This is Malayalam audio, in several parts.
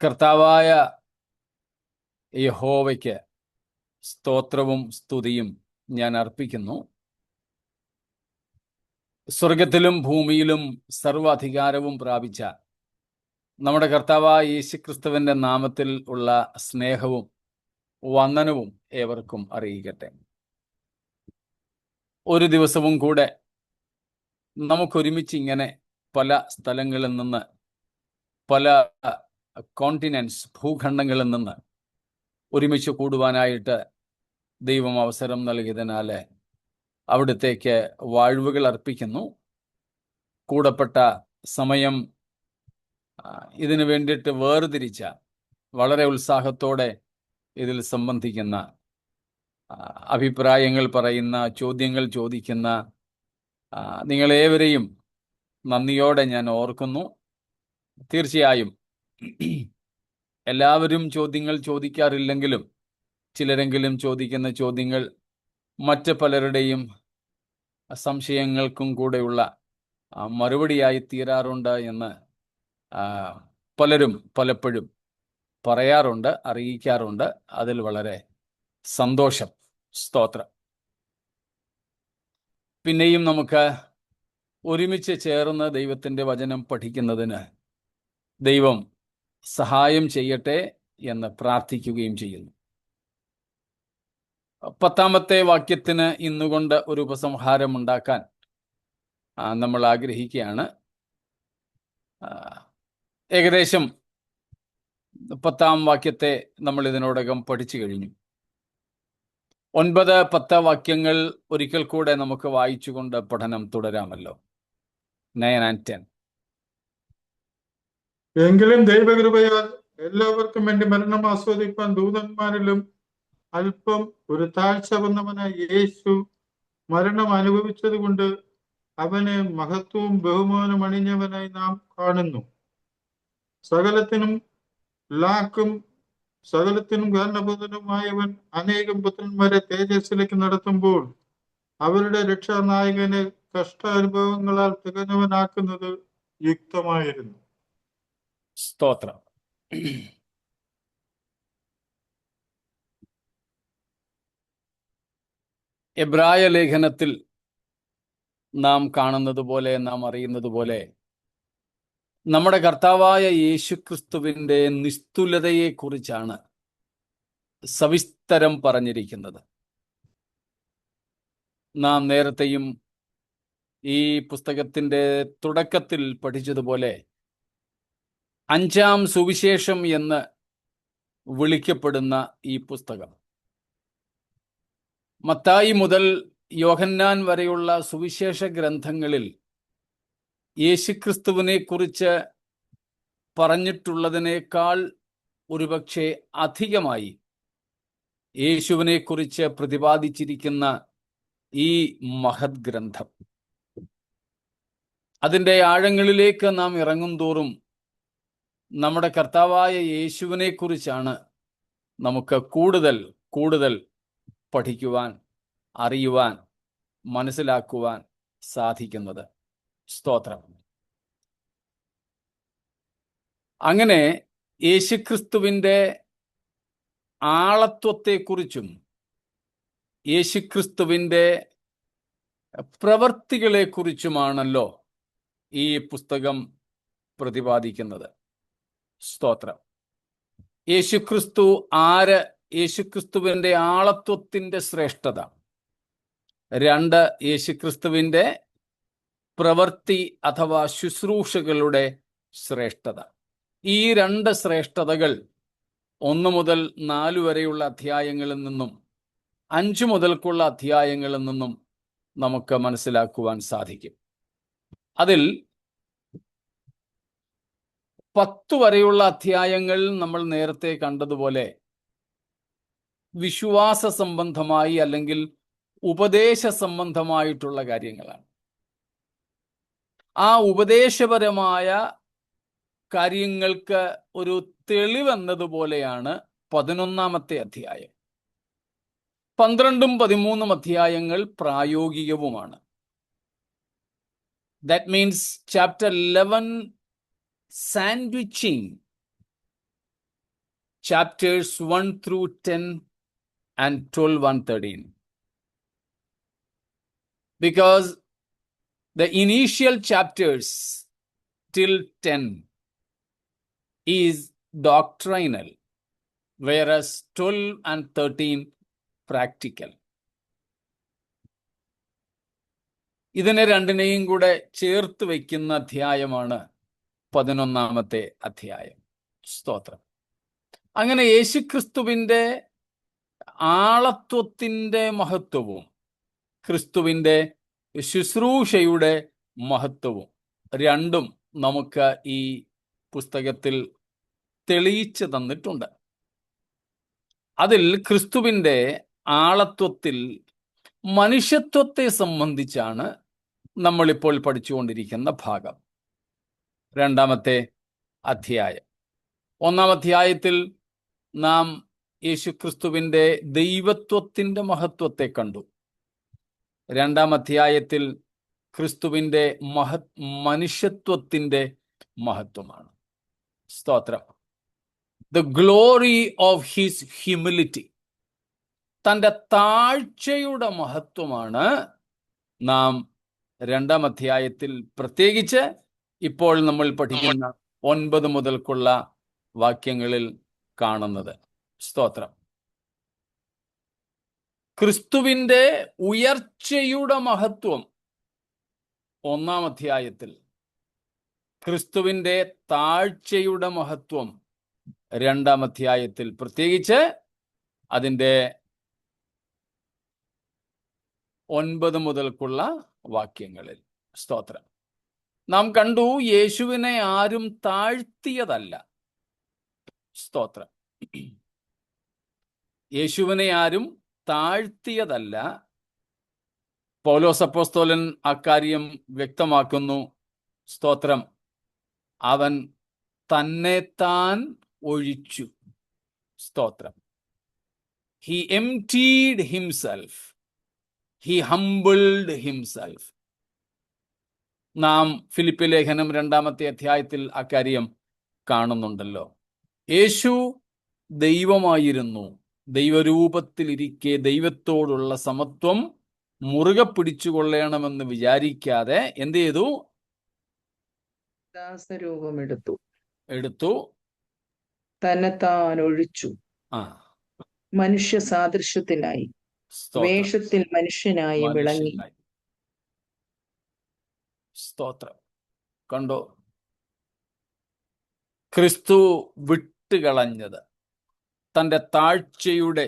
കർത്താവായ യഹോവയ്ക്ക് സ്തോത്രവും സ്തുതിയും ഞാൻ അർപ്പിക്കുന്നു. സ്വർഗത്തിലും ഭൂമിയിലും സർവ്വാധികാരവും പ്രാപിച്ച നമ്മുടെ കർത്താവായ യേശുക്രിസ്തുവിന്റെ നാമത്തിൽ ഉള്ള സ്നേഹവും വന്ദനവും ഏവർക്കും അറിയിക്കട്ടെ. ഒരു ദിവസവും കൂടെ നമുക്കൊരുമിച്ച് ഇങ്ങനെ പല സ്ഥലങ്ങളിൽ നിന്ന്, പല കോണ്ടിനെന്റ്സ്, ഭൂഖണ്ഡങ്ങളിൽ നിന്ന് ഒരുമിച്ച് കൂടുവാനായിട്ട് ദൈവം അവസരം നൽകിയതിനാൽ അവിടുത്തേക്ക് വാഴ്വുകൾ അർപ്പിക്കുന്നു. കൂടപ്പെട്ട സമയം ഇതിനു വേണ്ടിയിട്ട് വേർതിരിച്ച, വളരെ ഉത്സാഹത്തോടെ ഇതിൽ സംബന്ധിക്കുന്ന, അഭിപ്രായങ്ങൾ പറയുന്ന, ചോദ്യങ്ങൾ ചോദിക്കുന്ന നിങ്ങളേവരെയും നന്ദിയോടെ ഞാൻ ഓർക്കുന്നു. തീർച്ചയായും എല്ലാവരും ചോദ്യങ്ങൾ ചോദിക്കാറില്ലെങ്കിലും ചിലരെങ്കിലും ചോദിക്കുന്ന ചോദ്യങ്ങൾ മറ്റ് പലരുടെയും സംശയങ്ങൾക്കും കൂടെയുള്ള മറുപടിയായി തീരാറുണ്ട് എന്ന് പലരും പലപ്പോഴും പറയാറുണ്ട്, അറിയിക്കാറുണ്ട്. അതിൽ വളരെ സന്തോഷം. സ്തോത്രം. പിന്നെയും നമുക്ക് ഒരുമിച്ച് ചേർന്ന് ദൈവത്തിൻ്റെ വചനം പഠിക്കുന്നതിന് ദൈവം സഹായം ചെയ്യട്ടെ എന്ന് പ്രാർത്ഥിക്കുകയും ചെയ്യുന്നു. 10-ാമത്തെ വാക്യത്തിന് ഇന്നുകൊണ്ട് ഒരു ഉപസംഹാരം ഉണ്ടാക്കാൻ നമ്മൾ ആഗ്രഹിക്കുകയാണ്. ഏകദേശം 10-ാം വാക്യത്തെ നമ്മൾ ഇതിനോടകം പഠിച്ചു കഴിഞ്ഞു. 9-10 വാക്യങ്ങൾ ഒരിക്കൽ കൂടെ നമുക്ക് വായിച്ചുകൊണ്ട് പഠനം തുടരാമല്ലോ. 9 and 10. എങ്കിലും ദൈവകൃപയാൽ എല്ലാവർക്കും വേണ്ടി മരണം ആസ്വദിപ്പാൻ ദൂതന്മാരിലും അല്പം ഒരു താഴ്ച വന്നവനായ യേശു മരണം അനുഭവിച്ചത് കൊണ്ട് അവനെ മഹത്വവും ബഹുമാനം അണിഞ്ഞവനായി നാം കാണുന്നു. സകലത്തിനും കാരണഭൂതനുമായവൻ അനേകം പുത്രന്മാരെ തേജസ്സിലേക്ക് നടത്തുമ്പോൾ അവരുടെ രക്ഷാനായകനെ കഷ്ടാനുഭവങ്ങളാൽ തികഞ്ഞവനാക്കുന്നത് യുക്തമായിരുന്നു. സ്തോത്രം. എബ്രായ ലേഖനത്തിൽ നാം കാണുന്നത് പോലെ, നാം അറിയുന്നത് പോലെ, നമ്മുടെ കർത്താവായ യേശുക്രിസ്തുവിൻ്റെ നിസ്തുലതയെക്കുറിച്ചാണ് സവിസ്തരം പറഞ്ഞിരിക്കുന്നത്. നാം നേരത്തെയും ഈ പുസ്തകത്തിൻ്റെ തുടക്കത്തിൽ പഠിച്ചതുപോലെ 5-ാം സുവിശേഷം എന്ന് വിളിക്കപ്പെടുന്ന ഈ പുസ്തകം മത്തായി മുതൽ യോഹന്നാൻ വരെയുള്ള സുവിശേഷ ഗ്രന്ഥങ്ങളിൽ യേശുക്രിസ്തുവിനെ കുറിച്ച് പറഞ്ഞിട്ടുള്ളതിനേക്കാൾ ഒരുപക്ഷെ അധികമായി യേശുവിനെ കുറിച്ച് പ്രതിപാദിച്ചിരിക്കുന്ന ഈ മഹത് ഗ്രന്ഥം, അതിൻ്റെ ആഴങ്ങളിലേക്ക് നാം ഇറങ്ങും തോറും നമ്മുടെ കർത്താവായ യേശുവിനെ കുറിച്ചാണ് നമുക്ക് കൂടുതൽ കൂടുതൽ പഠിക്കുവാൻ, അറിയുവാൻ, മനസ്സിലാക്കുവാൻ സാധിക്കുന്നത്. സ്തോത്രം. അങ്ങനെ യേശുക്രിസ്തുവിൻ്റെ ആളത്വത്തെക്കുറിച്ചും യേശുക്രിസ്തുവിൻ്റെ പ്രവൃത്തികളെക്കുറിച്ചുമാണല്ലോ ഈ പുസ്തകം പ്രതിപാദിക്കുന്നത്. സ്തോത്രം. യേശുക്രിസ്തു ആര്? യേശുക്രിസ്തുവിൻ്റെ ആളത്വത്തിൻ്റെ ശ്രേഷ്ഠത. 2, യേശുക്രിസ്തുവിൻ്റെ പ്രവൃത്തി അഥവാ ശുശ്രൂഷകളുടെ ശ്രേഷ്ഠത. ഈ 2 ശ്രേഷ്ഠതകൾ 1 മുതൽ 4 വരെയുള്ള അധ്യായങ്ങളിൽ നിന്നും 5 മുതൽക്കുള്ള അധ്യായങ്ങളിൽ നിന്നും നമുക്ക് മനസ്സിലാക്കുവാൻ സാധിക്കും. അതിൽ 10 വരെയുള്ള അധ്യായങ്ങൾ നമ്മൾ നേരത്തെ കണ്ടതുപോലെ വിശ്വാസ സംബന്ധമായി അല്ലെങ്കിൽ ഉപദേശ സംബന്ധമായിട്ടുള്ള കാര്യങ്ങളാണ്. ആ ഉപദേശപരമായ കാര്യങ്ങൾക്ക് ഒരു തെളിവെന്നതുപോലെയാണ് 11-ാമത്തെ അധ്യായം. 12ഉം 13ഉം അധ്യായങ്ങൾ പ്രായോഗികവുമാണ്. That means chapter 11 sandwiching chapters 1 through 10 and 12, 113. Because the initial chapters till 10 is doctrinal, whereas 12 and 13 practical. ഇതിനെ രണ്ടിനെയും കൂടെ ചേർത്ത് വയ്ക്കുന്ന അധ്യായമാണ് 11-ാമത്തെ അധ്യായം. സ്തോത്രം. അങ്ങനെ യേശുക്രിസ്തുവിന്റെ ആളത്വത്തിന്റെ മഹത്വവും ക്രിസ്തുവിന്റെ ശുശ്രൂഷയുടെ മഹത്വവും രണ്ടും നമുക്ക് ഈ പുസ്തകത്തിൽ തെളിയിച്ചു തന്നിട്ടുണ്ട്. അതിൽ ക്രിസ്തുവിന്റെ ആളത്വത്തിൽ മനുഷ്യത്വത്തെ സംബന്ധിച്ചാണ് നമ്മളിപ്പോൾ പഠിച്ചുകൊണ്ടിരിക്കുന്ന ഭാഗം. 2-ാമത്തെ അധ്യായം. 1-ാം അധ്യായത്തിൽ നാം യേശുക്രിസ്തുവിന്റെ ദൈവത്വത്തിന്റെ മഹത്വത്തെ കണ്ടു. 2-ാം അധ്യായത്തിൽ ക്രിസ്തുവിന്റെ മനുഷ്യത്വത്തിന്റെ മഹത്വമാണ്. സ്തോത്രം. The glory of his humility. തൻ്റെ താഴ്ചയുടെ മഹത്വമാണ് നാം 2-ാം അധ്യായത്തിൽ പ്രത്യേകിച്ച് ഇപ്പോൾ നമ്മൾ പഠിക്കുന്ന 9 മുതൽക്കുള്ള വാക്യങ്ങളിൽ കാണുന്നത്. സ്തോത്രം. ക്രിസ്തുവിന്റെ ഉയർച്ചയുടെ മഹത്വം 1-ാം അധ്യായത്തിൽ, ക്രിസ്തുവിന്റെ താഴ്ചയുടെ മഹത്വം 2-ാം അധ്യായത്തിൽ, പ്രത്യേകിച്ച് അതിൻ്റെ 9 മുതൽക്കുള്ള വാക്യങ്ങളിൽ. സ്തോത്രം. നാം കണ്ടു, യേശുവിനെ ആരും താഴ്ത്തിയതല്ല. സ്തോത്രം. യേശുവിനെ ആരും താഴ്ത്തിയതല്ല. പൗലോസ് അപ്പോസ്തലൻ അക്കാര്യം വ്യക്തമാക്കുന്നു. സ്തോത്രം. അവൻ തന്നെത്താൻ ഒഴിച്ചു. സ്തോത്രം. He emptied himself. He humbled himself. നാം ഫിലിപ്പി ലേഖനം 2-ാമത്തെ അധ്യായത്തിൽ അക്കാര്യം കാണുന്നുണ്ടല്ലോ. യേശു ദൈവമായിരുന്നു. ദൈവരൂപത്തിലിരിക്കെ ദൈവത്തോടുള്ള സമത്വം മുറുകെ പിടിച്ചുകൊള്ളണമെന്ന് വിചാരിക്കാതെ എന്ത് ചെയ്തു? എടുത്തു തന്നെത്താൻ ഒഴിച്ചു. മനുഷ്യ സാദൃശ്യത്തിലായി വേഷത്തിൽ മനുഷ്യനായി വിളങ്ങി. സ്തോത്രം. കണ്ടോ? ക്രിസ്തു വിട്ടുകളഞ്ഞത് തൻ്റെ താഴ്ചയുടെ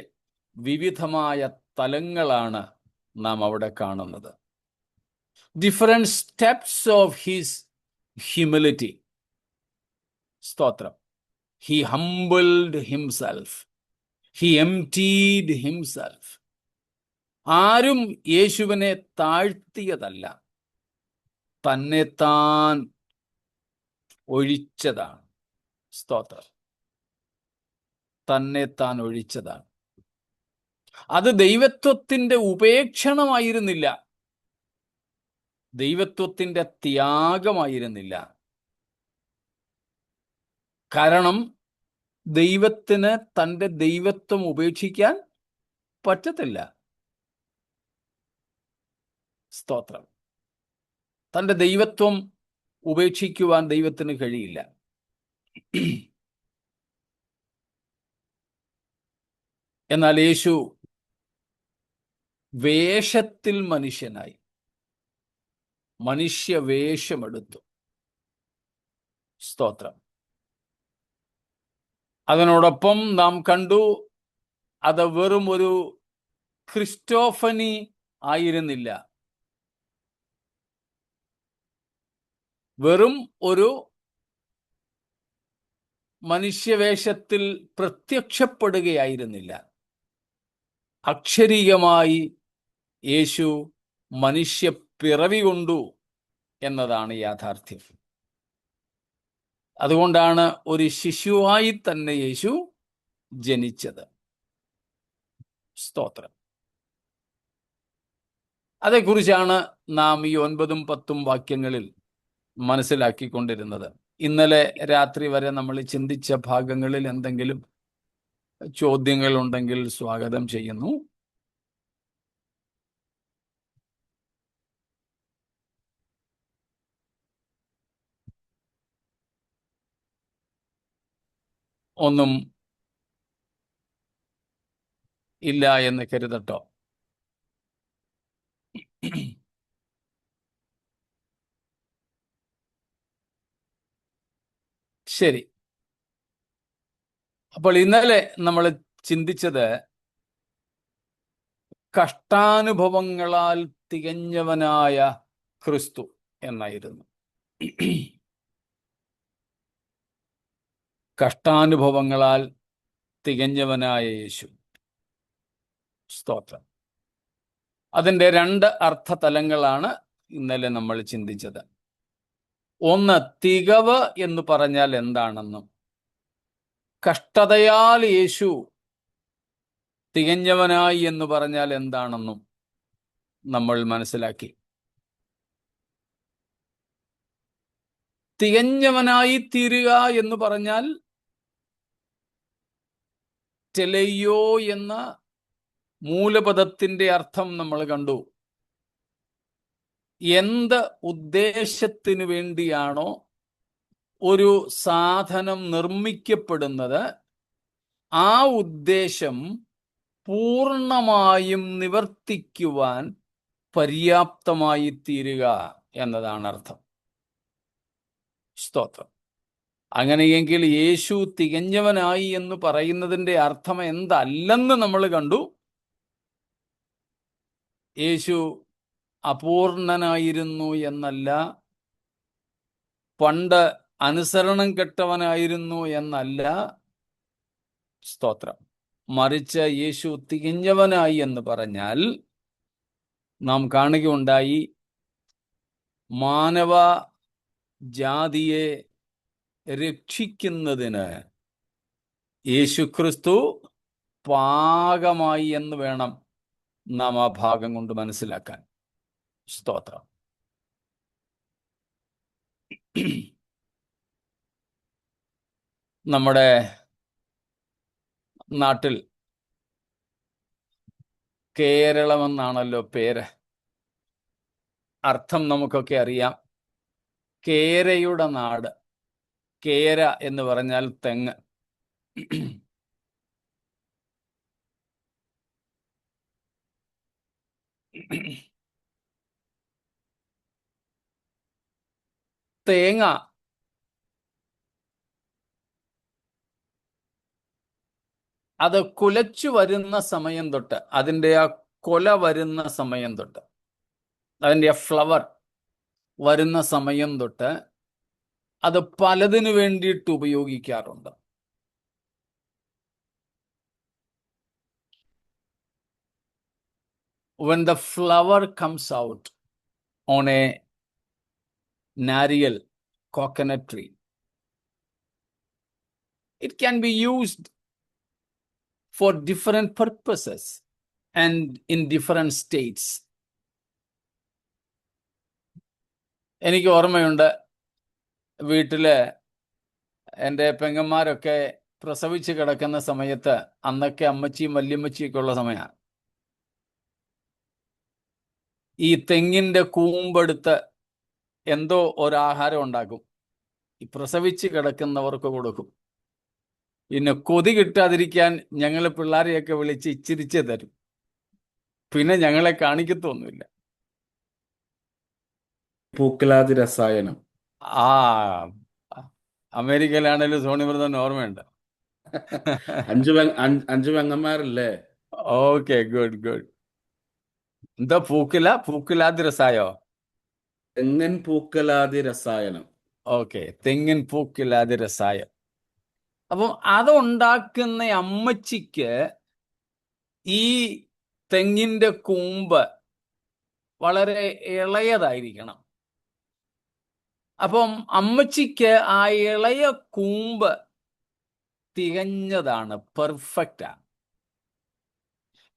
വിവിധമായ തലങ്ങളാണ് നാം അവിടെ കാണുന്നത്. Different steps of his humility. സ്തോത്രം. He humbled himself. He emptied himself. ആരും യേശുവിനെ താഴ്ത്തിയതല്ല, തന്നെത്താൻ ഒഴിച്ചതാണ്. സ്തോത്രം. തന്നെത്താൻ ഒഴിച്ചതാണ്. അത് ദൈവത്വത്തിന്റെ ഉപേക്ഷണമായിരുന്നില്ല, ദൈവത്വത്തിന്റെ ത്യാഗമായിരുന്നില്ല. കാരണം ദൈവത്തിന് തൻ്റെ ദൈവത്വം ഉപേക്ഷിക്കാൻ പറ്റത്തില്ല. സ്തോത്രം. തൻ്റെ ദൈവത്വം ഉപേക്ഷിക്കുവാൻ ദൈവത്തിന് കഴിയില്ല. എന്നാൽ യേശു വേഷത്തിൽ മനുഷ്യനായി മനുഷ്യവേഷമെടുത്തു. സ്തോത്രം. അതിനോടൊപ്പം നാം കണ്ടു, അത് വെറും ഒരു ക്രിസ്റ്റോഫനി ആയിരുന്നില്ല, വെറും ഒരു മനുഷ്യവേഷത്തിൽ പ്രത്യക്ഷപ്പെടുകയായിരുന്നില്ല. അക്ഷരീയമായി യേശു മനുഷ്യ പിറവി കൊണ്ടു എന്നതാണ് യാഥാർത്ഥ്യം. അതുകൊണ്ടാണ് ഒരു ശിശുവായി തന്നെ യേശു ജനിച്ചത്. സ്തോത്രം. അതേക്കുറിച്ചാണ് നാം ഈ 9ഉം 10ഉം വാക്യങ്ങളിൽ മനസ്സിലാക്കിക്കൊണ്ടിരുന്നത്. ഇന്നലെ രാത്രി വരെ നമ്മൾ ചിന്തിച്ച ഭാഗങ്ങളിൽ എന്തെങ്കിലും ചോദ്യങ്ങൾ ഉണ്ടെങ്കിൽ സ്വാഗതം ചെയ്യുന്നു. ഒന്നും ഇല്ല എന്ന് കരുതട്ടോ. ശരി. അപ്പോൾ ഇന്നലെ നമ്മൾ ചിന്തിച്ചത് കഷ്ടാനുഭവങ്ങളാൽ തികഞ്ഞവനായ ക്രിസ്തു എന്നായിരുന്നു. കഷ്ടാനുഭവങ്ങളാൽ തികഞ്ഞവനായ യേശു. സ്തോത്രം. അതിൻ്റെ 2 അർത്ഥതലങ്ങളാണ് ഇന്നലെ നമ്മൾ ചിന്തിച്ചത്. ഒന്ന്, തികവ് എന്ന് പറഞ്ഞാൽ എന്താണെന്നും കഷ്ടതയാൽ യേശു തികഞ്ഞവനായി എന്ന് പറഞ്ഞാൽ എന്താണെന്നും നമ്മൾ മനസ്സിലാക്കി. തികഞ്ഞവനായി തീരുക എന്ന് പറഞ്ഞാൽ ടെലയോ എന്ന മൂലപദത്തിന്റെ അർത്ഥം നമ്മൾ കണ്ടു. എന്ത് ഉദ്ദേശത്തിനു വേണ്ടിയാണോ ഒരു സാധനം നിർമ്മിക്കപ്പെടുന്നത്, ആ ഉദ്ദേശം പൂർണ്ണമായും നിവർത്തിക്കുവാൻ പര്യാപ്തമായി തീരുക എന്നതാണ് അർത്ഥം. സ്തോത്രം. അങ്ങനെയെങ്കിൽ യേശു തികഞ്ഞവനായി എന്ന് പറയുന്നതിൻ്റെ അർത്ഥം എന്തല്ലെന്ന് നമ്മൾ കണ്ടു. യേശു അപൂർണനായിരുന്നു എന്നല്ല, പണ്ട് അനുസരണം കെട്ടവനായിരുന്നു എന്നല്ല. സ്തോത്രം. മറിച്ച് യേശു തികഞ്ഞവനായി എന്ന് പറഞ്ഞാൽ നാം കാണുകയുണ്ടായി, മാനവ ജാതിയെ രക്ഷിക്കുന്നതിന് യേശുക്രിസ്തു പാകമായി എന്ന് വേണം നാം ആ ഭാഗം കൊണ്ട് മനസ്സിലാക്കാൻ. സ്തോത്രം. നമ്മുടെ നാട്ടിൽ കേരളമെന്നാണല്ലോ പേര്. അർത്ഥം നമുക്കൊക്കെ അറിയാം. കേരയുടെ നാട്. കേര എന്ന് പറഞ്ഞാൽ തെങ്ങ്. തേങ്ങ അത് കുലച്ചു വരുന്ന സമയം തൊട്ട്, അതിൻ്റെ ആ കൊല വരുന്ന സമയം തൊട്ട്, അതിൻ്റെ ആ ഫ്ലവർ വരുന്ന സമയം തൊട്ട് അത് പലതിനു വേണ്ടിയിട്ട് ഉപയോഗിക്കാറുണ്ട്. When the flower comes out on a nariyal coconut tree, it can be used for different purposes and in different states. എനിക്ക് ഓർമ്മയുണ്ട്, വീട്ടില് എൻ്റെ പെങ്ങന്മാരൊക്കെ പ്രസവിച്ച് കിടക്കുന്ന സമയത്ത്, അന്നൊക്കെ അമ്മച്ചിയും വല്യമ്മച്ചിയൊക്കെ ഉള്ള സമയമാണ്, ഈ തെങ്ങിൻ്റെ കൂമ്പെടുത്ത് എന്തോ ഒരാഹാരം ഉണ്ടാക്കും, ഈ പ്രസവിച്ച് കിടക്കുന്നവർക്ക് കൊടുക്കും. പിന്നെ കൊതി കിട്ടാതിരിക്കാൻ ഞങ്ങൾ പിള്ളേരെയൊക്കെ വിളിച്ച് ഇച്ചിരിച്ചേ തരും. പിന്നെ ഞങ്ങളെ കാണിക്കത്തൊന്നുമില്ല. പൂക്കലാതി രസായനം. ആ, അമേരിക്കയിലാണേലും സോണിമൃതൻ ഓർമ്മയുണ്ട്. 5 പെങ്ങന്മാരല്ലേ? Okay, good good. എന്താ പൂക്കിലാതി രസായോ? തെങ്ങൻ പൂക്കലാതി രസായനം. ഓക്കെ, തെങ്ങിൻ പൂക്കിലാതി രസായം. അപ്പം അതുണ്ടാക്കുന്ന അമ്മച്ചിക്ക് ഈ തെങ്ങിൻ്റെ കൂമ്പ് വളരെ ഇളയതായിരിക്കണം. അപ്പം അമ്മച്ചിക്ക് ആ ഇളയ കൂമ്പ് തികഞ്ഞതാണ്, പെർഫെക്റ്റാണ്.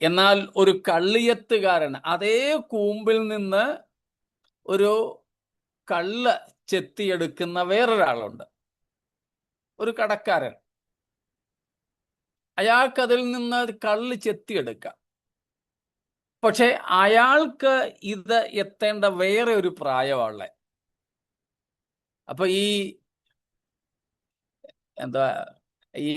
എന്നാൽ ഒരു കള്ളിയത്തുകാരൻ അതേ കൂമ്പിൽ നിന്ന് ഒരു കള്ള് ചെത്തിയെടുക്കുന്ന വേറൊരാളുണ്ട്, ഒരു കടക്കാരൻ. അയാൾക്ക് അതിൽ നിന്ന് കള്ള് ചെത്തിയെടുക്കാം. പക്ഷെ അയാൾക്ക് ഇത് എത്തേണ്ട വേറെ ഒരു പ്രായമുള്ള. അപ്പൊ ഈ എന്താ ഈ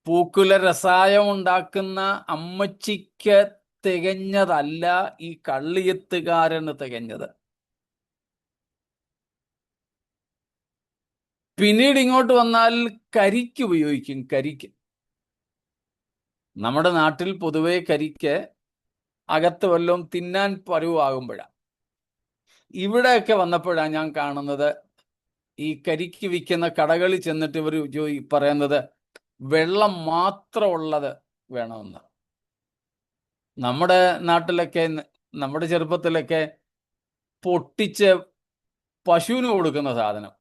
പൂക്കുല രസായം ഉണ്ടാക്കുന്ന അമ്മച്ചിക്ക് തികഞ്ഞതല്ല ഈ കള്ളിയത്തുകാരന് തികഞ്ഞത്. പിന്നീട് ഇങ്ങോട്ട് വന്നാൽ കരിക്ക് ഉപയോഗിക്കും. കരിക്ക് നമ്മുടെ നാട്ടിൽ പൊതുവെ കരിക്ക് അകത്ത് വല്ലതും തിന്നാൻ പരുവാകുമ്പോഴാണ്. ഇവിടെയൊക്കെ വന്നപ്പോഴാണ് ഞാൻ കാണുന്നത് ഈ കരിക്ക് വിൽക്കുന്ന കടകളിൽ ചെന്നിട്ട് ഇവർ പറയുന്നത് വെള്ളം മാത്രമുള്ളത് വേണമെന്ന്. നമ്മുടെ നാട്ടിലൊക്കെ, നമ്മുടെ ചെറുപ്പത്തിലൊക്കെ പൊട്ടിച്ച് പശുവിന് കൊടുക്കുന്ന സാധനം,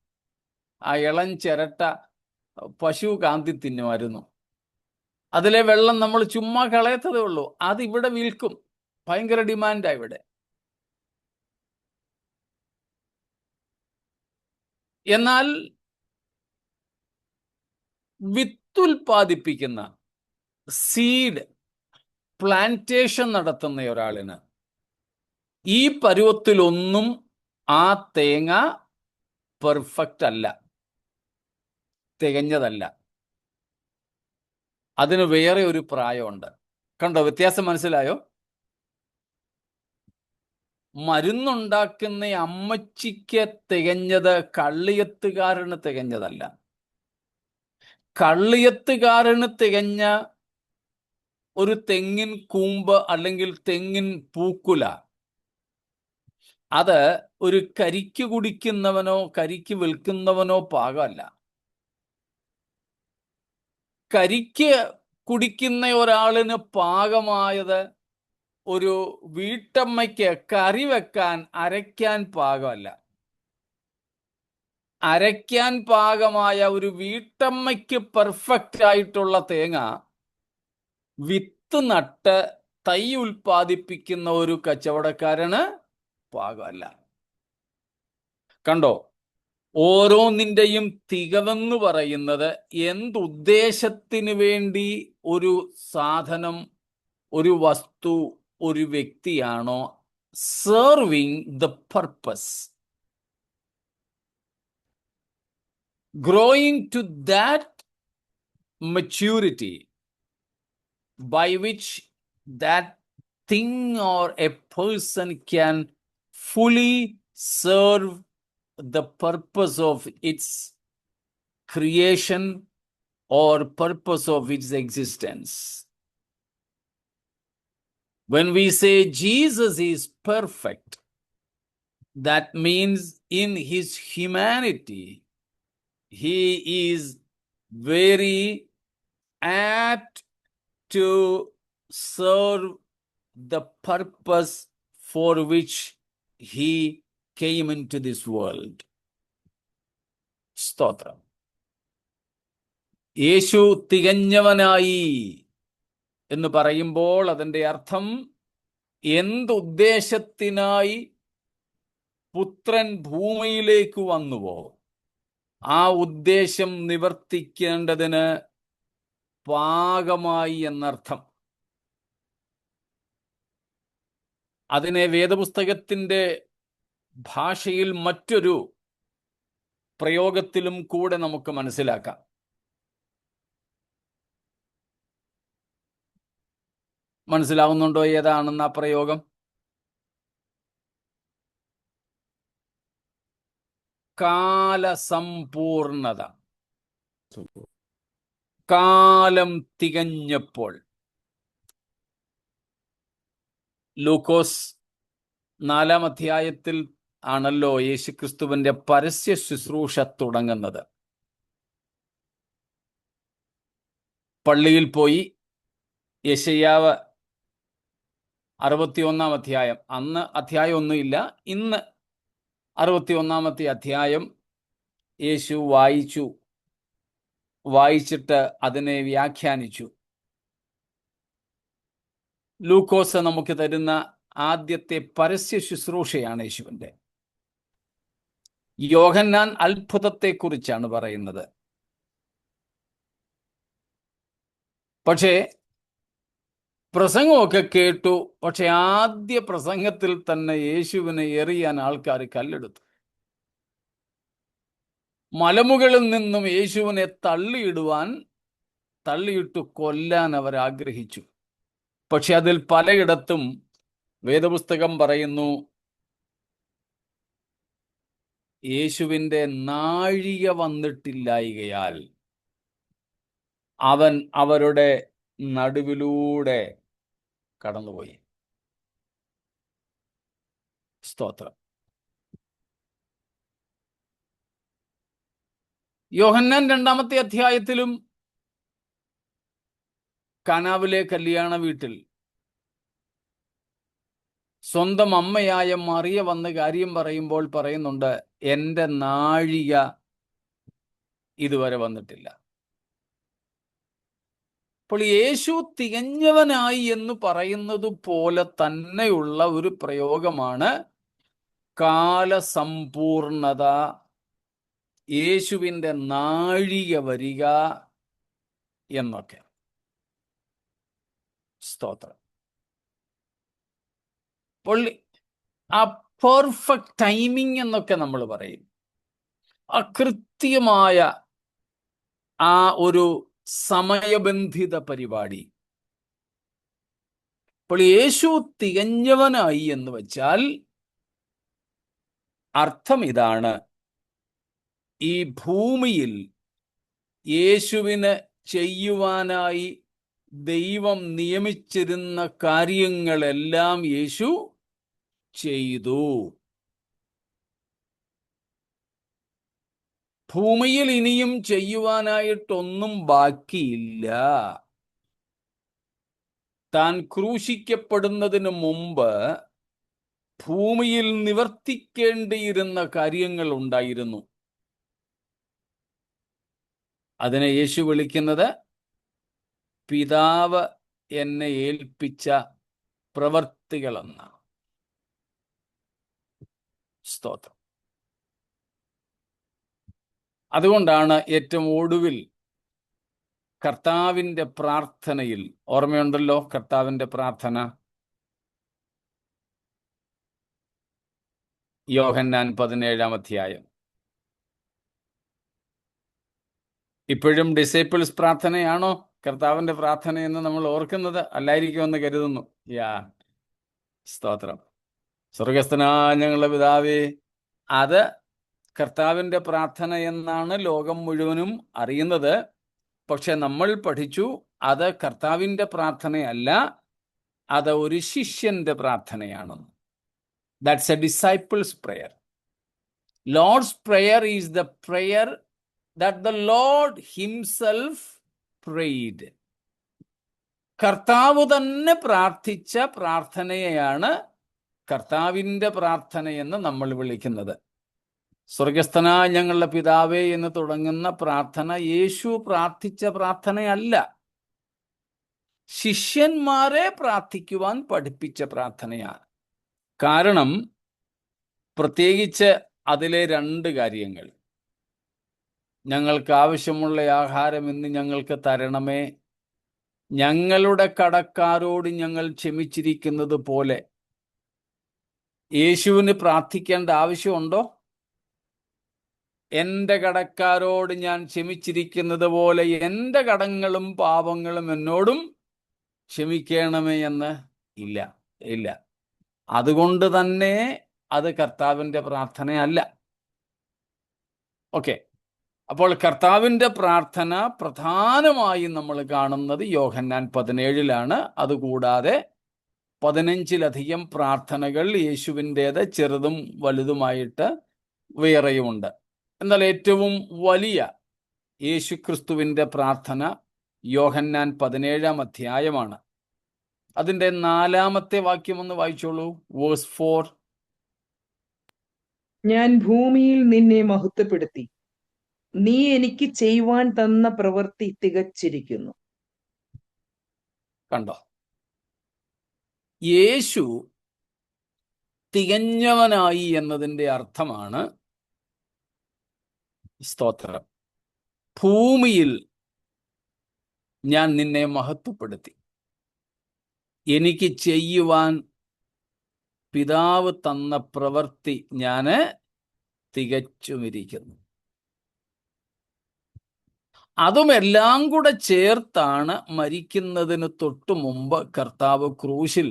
ആ ഇളം ചിരട്ട പശു കാന്തി തിന്നുമായിരുന്നു. അതിലെ വെള്ളം നമ്മൾ ചുമ്മാ കളയത്തതേ ഉള്ളൂ. അത് ഇവിടെ വിൽക്കും. ഭയങ്കര ഡിമാൻഡാണ് ഇവിടെ. എന്നാൽ വിത്തുൽപാദിപ്പിക്കുന്ന സീഡ് പ്ലാന്റേഷൻ നടത്തുന്ന ഒരാളിന് ഈ പരുവത്തിലൊന്നും ആ തേങ്ങ പെർഫെക്റ്റ് അല്ല, തികഞ്ഞതല്ല. അതിന് വേറെ ഒരു പ്രായമുണ്ട്. കണ്ടോ വ്യത്യാസം? മനസ്സിലായോ? മരുന്നുണ്ടാക്കുന്ന അമ്മച്ചിക്ക് തികഞ്ഞത് കള്ളിയത്തുകാരന് തികഞ്ഞതല്ല. കള്ളിയത്തുകാരന് തികഞ്ഞ ഒരു തെങ്ങിൻ കൂമ്പ് അല്ലെങ്കിൽ തെങ്ങിൻ പൂക്കുല അത് ഒരു കരിക്ക് കുടിക്കുന്നവനോ കരിക്ക് വിൽക്കുന്നവനോ പാകമല്ല. കരിക്ക് കുടിക്കുന്ന ഒരാളിന് പാകമായത് ഒരു വീട്ടമ്മയ്ക്ക് കറി വെക്കാൻ അരയ്ക്കാൻ പാകമല്ല. അരയ്ക്കാൻ പാകമായ ഒരു വീട്ടമ്മയ്ക്ക് പെർഫെക്റ്റ് ആയിട്ടുള്ള തേങ്ങ വിത്ത് നട്ട് തൈ ഉൽപ്പാദിപ്പിക്കുന്ന ഒരു കച്ചവടക്കാരന് പാകമല്ല. കണ്ടോ? ഓരോന്നിൻ്റെയും തികവെന്ന് പറയുന്നത് എന്തുദ്ദേശത്തിന് വേണ്ടി ഒരു സാധനം, ഒരു വസ്തു, ഒരു വ്യക്തിയാണോ serving the purpose, growing to that maturity by which that thing or a person can fully serve the purpose of its creation or purpose of its existence. When we say Jesus is perfect, that means in his humanity, he is very apt to serve the purpose for which he came into this world. സ്തോത്രം. യേശു തികഞ്ഞവനായി എന്ന് പറയുമ്പോൾ അതിൻ്റെ അർത്ഥം എന്തുദ്ദേശത്തിനായി പുത്രൻ ഭൂമിയിലേക്ക് വന്നുവോ ആ ഉദ്ദേശം നിവർത്തിക്കേണ്ടതിന് പാകമായി എന്നർത്ഥം. അതിനെ വേദപുസ്തകത്തിൻ്റെ ഭാഷയിൽ മറ്റൊരു പ്രയോഗത്തിലും കൂടെ നമുക്ക് മനസ്സിലാക്കാം. മനസ്സിലാവുന്നുണ്ടോ ഏതാണെന്ന് ആ പ്രയോഗം? കാലസമ്പൂർണത. കാലം തികഞ്ഞപ്പോൾ. ലൂക്കോസ് 4-ാം അധ്യായത്തിൽ ആണല്ലോ യേശുക്രിസ്തുവിന്റെ പരസ്യ ശുശ്രൂഷ തുടങ്ങുന്നത്. പള്ളിയിൽ പോയി യെശയ്യാവ് 61-ാം അധ്യായം, അന്ന് അധ്യായം ഒന്നുമില്ല, ഇന്ന് 61-ാമത്തെ അധ്യായം യേശു വായിച്ചിട്ട് അതിനെ വ്യാഖ്യാനിച്ചു. ലൂക്കോസ് നമുക്ക് തരുന്ന ആദ്യത്തെ പരസ്യ ശുശ്രൂഷയാണ് യേശുവിൻ്റെ. യോഹന്നാൻ അത്ഭുതത്തെക്കുറിച്ചാണ് പറയുന്നത്. പക്ഷേ പ്രസംഗമൊക്കെ കേട്ടു. പക്ഷെ ആദ്യ പ്രസംഗത്തിൽ തന്നെ യേശുവിനെ എറിയാൻ ആൾക്കാർ കല്ലെടുത്തു. മലമുകളിൽ നിന്നും യേശുവിനെ തള്ളിയിട്ടു കൊല്ലാൻ അവർ ആഗ്രഹിച്ചു. പക്ഷെ അതിൽ പലയിടത്തും വേദപുസ്തകം പറയുന്നു, യേശുവിൻ്റെ നാഴിക വന്നിട്ടില്ലായികയാൽ അവൻ അവരുടെ നടുവിലൂടെ കടന്നുപോയി. സ്തോത്രം. യോഹന്നാൻ 2-ാമത്തെ അധ്യായത്തിലും കാനാവിലെ കല്യാണ വീട്ടിൽ സ്വന്തം അമ്മയായ മറിയ വന്ന് കാര്യം പറയുമ്പോൾ പറയുന്നുണ്ട്, എൻ്റെ നാഴിക ഇതുവരെ വന്നിട്ടില്ല. അപ്പോൾ യേശു തികഞ്ഞവനായി എന്ന് പറയുന്നത് പോലെ തന്നെയുള്ള ഒരു പ്രയോഗമാണ് കാലസമ്പൂർണത, യേശുവിൻ്റെ നാഴിക വരിക എന്നൊക്കെ. സ്തോത്രം. അപ്പോൾ ആ പെർഫെക്റ്റ് ടൈമിംഗ് എന്നൊക്കെ നമ്മൾ പറയും. ആ കൃത്യമായ ആ ഒരു സമയബന്ധിത പരിപാടി. അപ്പോൾ യേശു തികഞ്ഞവനായി എന്ന് വെച്ചാൽ അർത്ഥം ഇതാണ്, ഈ ഭൂമിയിൽ യേശുവിന് ചെയ്യുവാനായി ദൈവം നിയമിച്ചിരുന്ന കാര്യങ്ങളെല്ലാം യേശു ചെയ്തു. ഭൂമിയിൽ ഇനിയും ചെയ്യുവാനായിട്ടൊന്നും ബാക്കിയില്ല. താൻ ക്രൂശിക്കപ്പെടുന്നതിന് മുമ്പ് ഭൂമിയിൽ നിവർത്തിക്കേണ്ടിയിരുന്ന കാര്യങ്ങൾ ഉണ്ടായിരുന്നു. അതിനെ യേശു വിളിക്കുന്നത് പിതാവ് എന്നെ ഏൽപ്പിച്ച പ്രവർത്തികളെന്നാണ്. സ്തോത്രം. അതുകൊണ്ടാണ് ഏറ്റവും ഒടുവിൽ കർത്താവിൻ്റെ പ്രാർത്ഥനയിൽ, ഓർമ്മയുണ്ടല്ലോ കർത്താവിൻ്റെ പ്രാർത്ഥന, യോഹന്നാൻ 17-ാം അധ്യായം. ഇപ്പോഴും ഡിസൈപ്പിൾസ് പ്രാർത്ഥനയാണോ കർത്താവിൻ്റെ പ്രാർത്ഥന എന്ന് നമ്മൾ ഓർക്കുന്നത്? അല്ലായിരിക്കുമെന്ന് കരുതുന്നു. സ്തോത്രം. സ്വർഗസ്ഥനായ ഞങ്ങളുടെ പിതാവേ, അത് കർത്താവിൻ്റെ പ്രാർത്ഥന എന്നാണ് ലോകം മുഴുവനും അറിയുന്നത്. പക്ഷെ നമ്മൾ പഠിച്ചു അത് കർത്താവിൻ്റെ പ്രാർത്ഥനയല്ല, അത് ഒരു ശിഷ്യന്റെ പ്രാർത്ഥനയാണെന്ന്. That's a disciple's prayer. Lord's prayer is the prayer that the Lord himself prayed. കർത്താവ് തന്നെ പ്രാർത്ഥിച്ച പ്രാർത്ഥനയെയാണ് കർത്താവിൻ്റെ പ്രാർത്ഥനയെന്ന് നമ്മൾ വിളിക്കുന്നത്. സ്വർഗസ്ഥനായ ഞങ്ങളുടെ പിതാവേ എന്ന് തുടങ്ങുന്ന പ്രാർത്ഥന യേശു പ്രാർത്ഥിച്ച പ്രാർത്ഥനയല്ല, ശിഷ്യന്മാരെ പ്രാർത്ഥിക്കുവാൻ പഠിപ്പിച്ച പ്രാർത്ഥനയാണ്. കാരണം പ്രത്യേകിച്ച് അതിലെ 2 കാര്യങ്ങൾ, ഞങ്ങൾക്ക് ആവശ്യമുള്ള ആഹാരം ഇന്ന് ഞങ്ങൾക്ക് തരണമേ, ഞങ്ങളുടെ കടക്കാരോട് ഞങ്ങൾ ക്ഷമിച്ചിരിക്കുന്നത് പോലെ. യേശുവിന് പ്രാർത്ഥിക്കേണ്ട ആവശ്യമുണ്ടോ? എൻ്റെ കടക്കാരോട് ഞാൻ ക്ഷമിച്ചിരിക്കുന്നത് പോലെ എൻ്റെ കടങ്ങളും പാപങ്ങളും എന്നോടും ക്ഷമിക്കണമേ എന്ന് ഇല്ല. അതുകൊണ്ട് തന്നെ അത് കർത്താവിൻ്റെ പ്രാർത്ഥനയല്ല. ഓക്കെ. അപ്പോൾ കർത്താവിൻ്റെ പ്രാർത്ഥന പ്രധാനമായും നമ്മൾ കാണുന്നത് യോഹന്നാൻ 17-ലാണ്. അതുകൂടാതെ 15-ലധികം പ്രാർത്ഥനകൾ യേശുവിൻ്റേത് ചെറുതും വലുതുമായിട്ട് വേറെയുമുണ്ട്. എന്നാൽ ഏറ്റവും വലിയ യേശുക്രിസ്തുവിൻ്റെ പ്രാർത്ഥന യോഹന്നാൻ 17-ാം അധ്യായമാണ്. അതിൻ്റെ 4-ാമത്തെ വാക്യം ഒന്ന് വായിച്ചോളൂ. വേഴ്സ് 4. ഞാൻ ഭൂമിയിൽ നിന്നെ മഹത്വപ്പെടുത്തി, നീ എനിക്ക് ചെയ്യുവാൻ തന്ന പ്രവൃത്തി തികച്ചിരിക്കുന്നു. കണ്ടോ? യേശു തികഞ്ഞവനായി എന്നതിൻ്റെ അർത്ഥമാണ്, സ്തോത്രം, ഭൂമിയിൽ ഞാൻ നിന്നെ മഹത്വപ്പെടുത്തി. എനിക്ക് ചെയ്യുവാൻ പിതാവ് തന്ന പ്രവൃത്തി ഞാൻ തികച്ചുമിരിക്കുന്നു. അതുമെല്ലാം കൂടെ ചേർത്താണ് മരിക്കുന്നതിന് തൊട്ടു മുമ്പ് കർത്താവ് ക്രൂശിൽ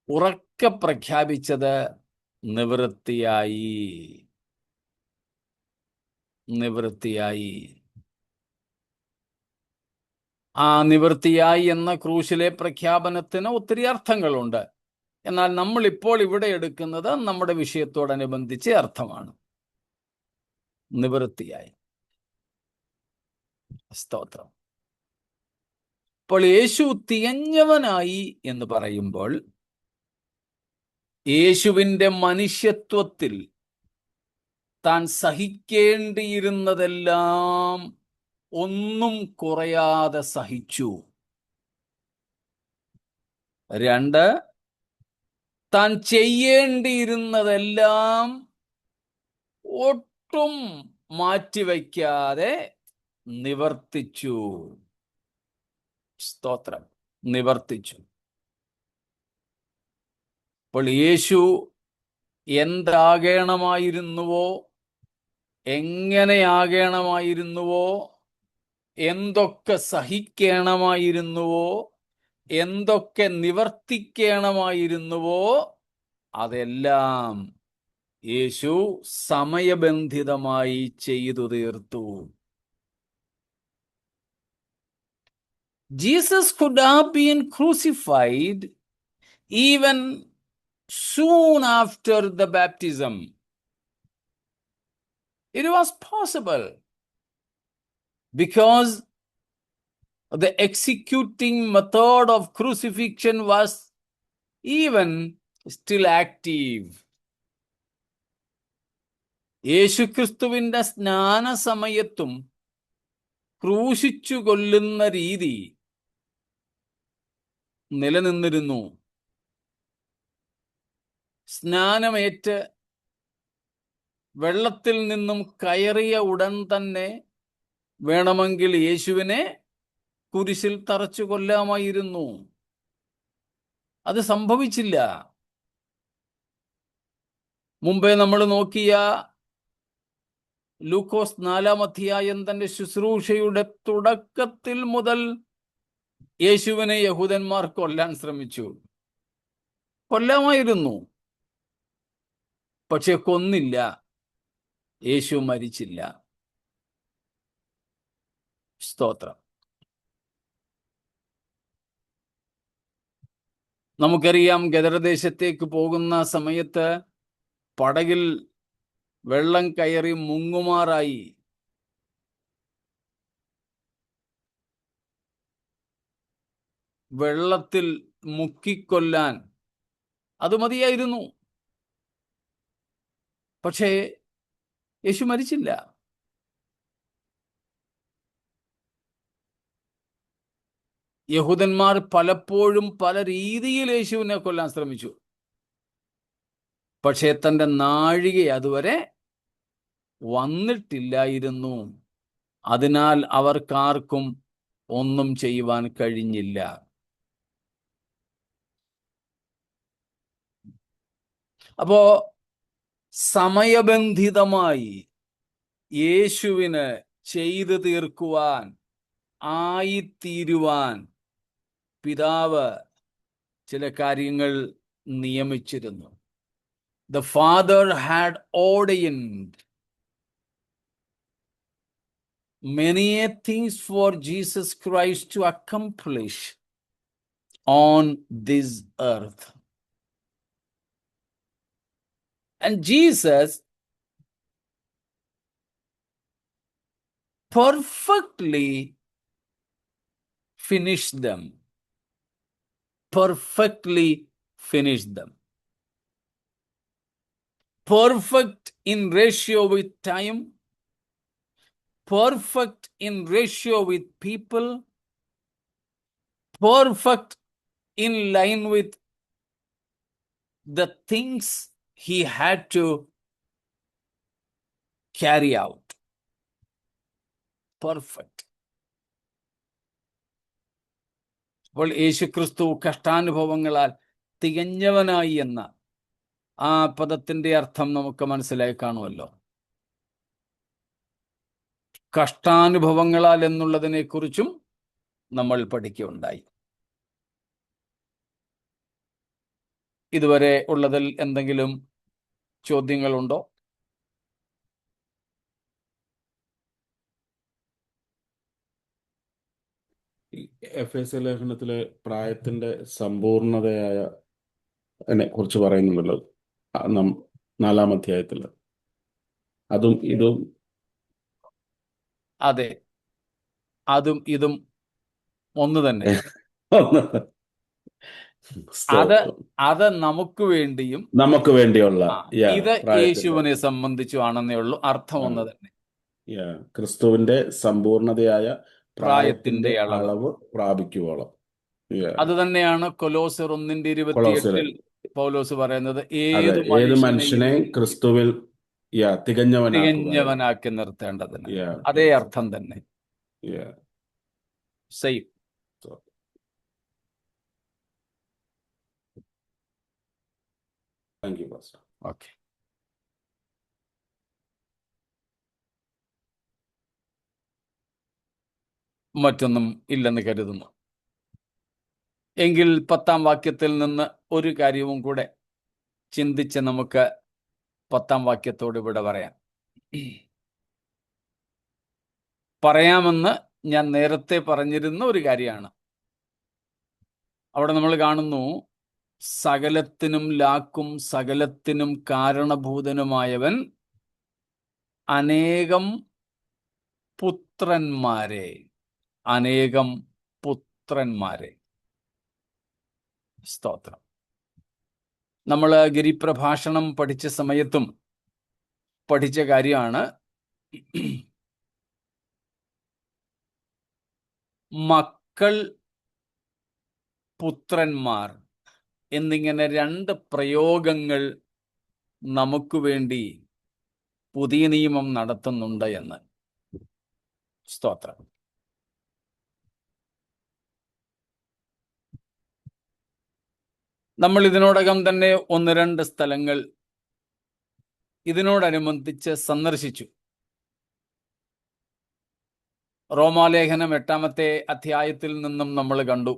ഉറക്കെ പ്രഖ്യാപിച്ചത്, നിവൃത്തിയായി, നിവൃത്തിയായി. ആ നിവൃത്തിയായി എന്ന ക്രൂശിലെ പ്രഖ്യാപനത്തിന് ഒത്തിരി അർത്ഥങ്ങളുണ്ട്. എന്നാൽ നമ്മൾ ഇപ്പോൾ ഇവിടെ എടുക്കുന്നത് നമ്മുടെ വിഷയത്തോടനുബന്ധിച്ച് അർത്ഥമാണ്. നിവൃത്തിയായി. സ്തോത്രം. അപ്പോൾ യേശു തികഞ്ഞവനായി എന്ന് പറയുമ്പോൾ യേശുവിൻ്റെ മനുഷ്യത്വത്തിൽ താൻ സഹിക്കേണ്ടിയിരുന്നതെല്ലാം ഒന്നും കുറയാതെ സഹിച്ചു. 2, താൻ ചെയ്യേണ്ടിയിരുന്നതെല്ലാം ഒട്ടും മാറ്റിവയ്ക്കാതെ നിവർത്തിച്ചു. സ്തോത്രം. നിവർത്തിച്ചു. അപ്പോൾ യേശു എന്താകണമായിരുന്നുവോ, എങ്ങനെയാകണമായിരുന്നുവോ, എന്തൊക്കെ സഹിക്കണമായിരുന്നുവോ, എന്തൊക്കെ നിവർത്തിക്കണമായിരുന്നുവോ, അതെല്ലാം യേശു സമയബന്ധിതമായി ചെയ്തു തീർത്തു. Jesus could have been crucified even soon after the baptism. It was possible because the executing method of crucifixion was even still active. യേശുക്രിസ്തുവിൻ്റെ സ്നാന സമയത്തും ക്രൂശിച്ചു കൊല്ലുന്ന രീതി നിലനിന്നിരുന്നു. സ്നാനമേറ്റ് വെള്ളത്തിൽ നിന്നും കയറിയ ഉടൻ തന്നെ വേണമെങ്കിൽ യേശുവിനെ കുരിശിൽ തറച്ചു കൊല്ലാമായിരുന്നു. അത് സംഭവിച്ചില്ല. മുമ്പേ നമ്മൾ നോക്കിയ ലൂക്കോസ് 4-ാം അധ്യായം തന്റെ ശുശ്രൂഷയുടെ തുടക്കത്തിൽ മുതൽ യേശുവിനെ യഹൂദന്മാർ കൊല്ലാൻ ശ്രമിച്ചു. കൊല്ലാമായിരുന്നു, പക്ഷെ കൊന്നില്ല. യേശു മരിച്ചില്ല. സ്തോത്രം. നമുക്കറിയാം, ഗദരദേശത്തേക്ക് പോകുന്ന സമയത്ത് പടകിൽ വെള്ളം കയറി മുങ്ങുമാറായി. വെള്ളത്തിൽ മുക്കിക്കൊല്ലാൻ അത് മതിയായിരുന്നു. പക്ഷേ യേശു മരിച്ചില്ല. യഹൂദന്മാർ പലപ്പോഴും പല രീതിയിൽ യേശുവിനെ കൊല്ലാൻ ശ്രമിച്ചു. പക്ഷേ തൻ്റെ നാഴിക അതുവരെ വന്നിട്ടില്ലായിരുന്നു. അതിനാൽ അവർക്കാർക്കും ഒന്നും ചെയ്യുവാൻ കഴിഞ്ഞില്ല. അപ്പോ സമയബന്ധിതമായി യേശുവിന് ചെയ്തു തീർക്കുവാൻ, ആയിത്തീരുവാൻ പിതാവ് ചില കാര്യങ്ങൾ നിയമിച്ചിരുന്നു. The Father had ordained many things for Jesus Christ to accomplish on this earth. And Jesus perfectly finished them. Perfectly finished them. Perfect in ratio with time, perfect in ratio with people, perfect in line with the things he had to carry out. Perfect. അപ്പോൾ യേശുക്രിസ്തു കഷ്ടാനുഭവങ്ങളാൽ തികഞ്ഞവനായി എന്ന ആ പദത്തിന്റെ അർത്ഥം നമുക്ക് മനസ്സിലായി കാണുമല്ലോ. കഷ്ടാനുഭവങ്ങളാൽ എന്നുള്ളതിനെ കുറിച്ചും നമ്മൾ പഠിക്കുകയുണ്ടായി. ഇതുവരെ ഉള്ളതിൽ എന്തെങ്കിലും ചോദ്യങ്ങളുണ്ടോ? ഈ എഫേസ്യ ലേഖനത്തിലെ പ്രായത്തിന്റെ സമ്പൂർണതയായ കുറിച്ച് പറയുന്നുണ്ടല്ലോ, 4-ാം അധ്യായത്തില്. അതും ഇതും അതെ, അതും ഇതും ഒന്ന് തന്നെ. അത് സ്തോത്രം. അത് നമുക്ക് വേണ്ടിയും നമുക്ക് വേണ്ടിയുള്ള ഇത് പ്രായത്തിന്റെ യേശുവിനെ സംബന്ധിച്ചുമാണെന്നേ ഉള്ളൂ. അർത്ഥം ഒന്ന് തന്നെ. ക്രിസ്തുവിന്റെ സമ്പൂർണതയായ പ്രായത്തിന്റെ പ്രായത്തിന്റെ അളവ്. അളവ് പ്രാപിക്കുവോളം. അത് തന്നെയാണ് കൊലോസ്യർ 1:28 കൊലോസ്യർ. പൗലോസ് പറയുന്നത്, അതെ, ഏത് മനുഷ്യനെ ക്രിസ്തുവിൽ തികഞ്ഞവനാക്കി നിർത്തേണ്ടതിന്. അതേ അർത്ഥം തന്നെ. Same. Thank you pastor. Okay. മറ്റൊന്നും ഇല്ലെന്ന് കരുതുന്നു. എങ്കിൽ 10-ാം വാക്യത്തിൽ നിന്ന് ഒരു കാര്യവും കൂടെ ചിന്തിച്ച് നമുക്ക് 10-ാം വാക്യത്തോട് ഇവിടെ പറയാമെന്ന് ഞാൻ നേരത്തെ പറഞ്ഞിരുന്ന ഒരു കാര്യമാണ്. അവിടെ നമ്മൾ കാണുന്നു, സകലത്തിനും ലാക്കും സകലത്തിനും കാരണഭൂതനുമായവൻ അനേകം പുത്രന്മാരെ സ്തോത്രം. നമ്മൾ ഗിരിപ്രഭാഷണം പഠിച്ച സമയത്തും പഠിച്ച കാര്യമാണ്. മക്കൾ, പുത്രന്മാർ എന്നിങ്ങനെ 2 പ്രയോഗങ്ങൾ നമുക്ക് വേണ്ടി പുതിയ നിയമം നടത്തുന്നുണ്ട് എന്ന്. സ്തോത്രം. നമ്മൾ ഇതിനോടകം തന്നെ 1-2 സ്ഥലങ്ങൾ ഇതിനോടനുബന്ധിച്ച് സന്ദർശിച്ചു. റോമാലേഖനം 8-ാമത്തെ അധ്യായത്തിൽ നിന്നും നമ്മൾ കണ്ടു,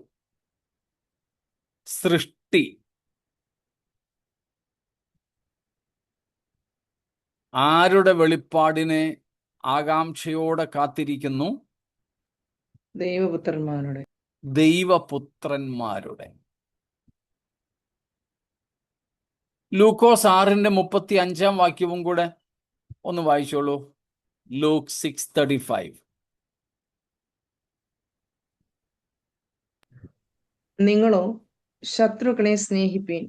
സൃഷ്ടി ആരുടെ വെളിപ്പാടിനെ ആകാംക്ഷയോടെ കാത്തിരിക്കുന്നു? ദൈവപുത്രന്മാരുടെ. ലൂക്കോസ് 6:35 വാക്യവും കൂടെ ഒന്ന് വായിച്ചോളൂ. ലൂക്ക് 6:35. നിങ്ങളോ ശത്രുക്കളെ സ്നേഹിപ്പീൻ,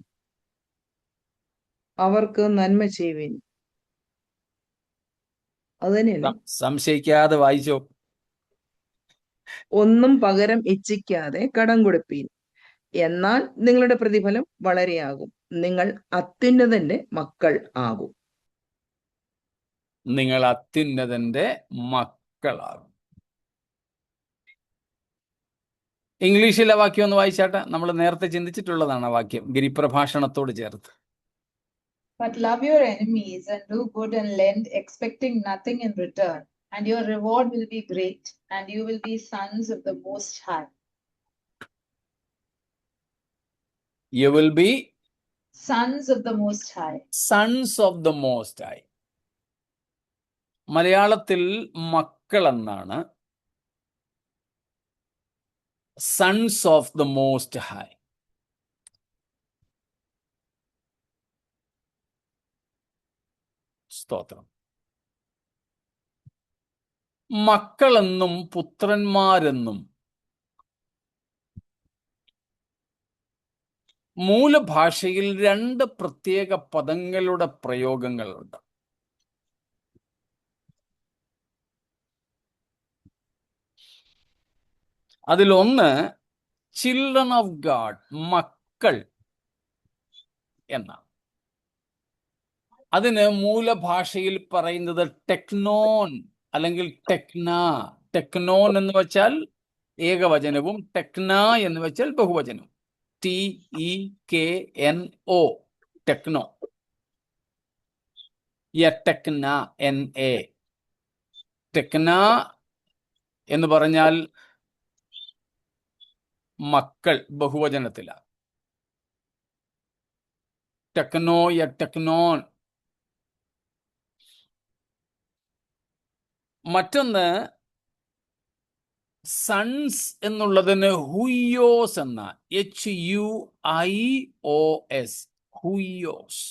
അവർക്ക് നന്മ ചെയ്യുവിൻ. അത് തന്നെയല്ലേ? സംശയിക്കാതെ വായിച്ചോ. ഒന്നും പകരം ഇച്ഛിക്കാതെ കടം കൊടുപ്പീൻ, എന്നാൽ നിങ്ങളുടെ പ്രതിഫലം വളരെയാകും. നിങ്ങൾ അത്യുന്നതന്റെ മക്കൾ ആകും. നിങ്ങൾ അത്യുന്നതന്റെ മക്കളാകും. ഇംഗ്ലീഷിലെ വാക്യം ഒന്ന് വായിച്ചാട്ടെ. നമ്മൾ നേരത്തെ ചിന്തിച്ചിട്ടുള്ളതാണ് ആ വാക്യം, ഗിരിപ്രഭാഷണത്തോട് ചേർത്ത്. But love your enemies and do good and lend, expecting nothing in return, and your reward will be great, and you will be sons of the Most High. You will be Sons of the Most High. sons of the Most High. മലയാളത്തിൽ മക്കളെന്നാണ്, sons of the Most High. സ്തോത്രം. മക്കളെന്നും പുത്രന്മാരെന്നും മൂലഭാഷയിൽ 2 പ്രത്യേക പദങ്ങളുടെ പ്രയോഗങ്ങളുണ്ട്. അതിലൊന്ന് ചിൽഡ്രൻ ഓഫ് ഗാഡ്, മക്കൾ എന്നാണ്. അതിന് മൂലഭാഷയിൽ പറയുന്നത് ടെക്നോൻ അല്ലെങ്കിൽ ടെക്ന. ടെക്നോൻ എന്ന് വെച്ചാൽ ഏകവചനവും ടെക്ന എന്ന് വെച്ചാൽ ബഹുവചനം. TEKNO, techno. Tekna, NA. Tekna എന്ന് പറഞ്ഞാൽ മക്കൾ ബഹുവചനത്തിലാണ്. ടെക്നോ, ടെക്നോൻ. മറ്റൊന്ന് സൺസ് എന്നുള്ളതിന് ഹുയോസ് എന്ന, HUIOS, ഹുയോസ്.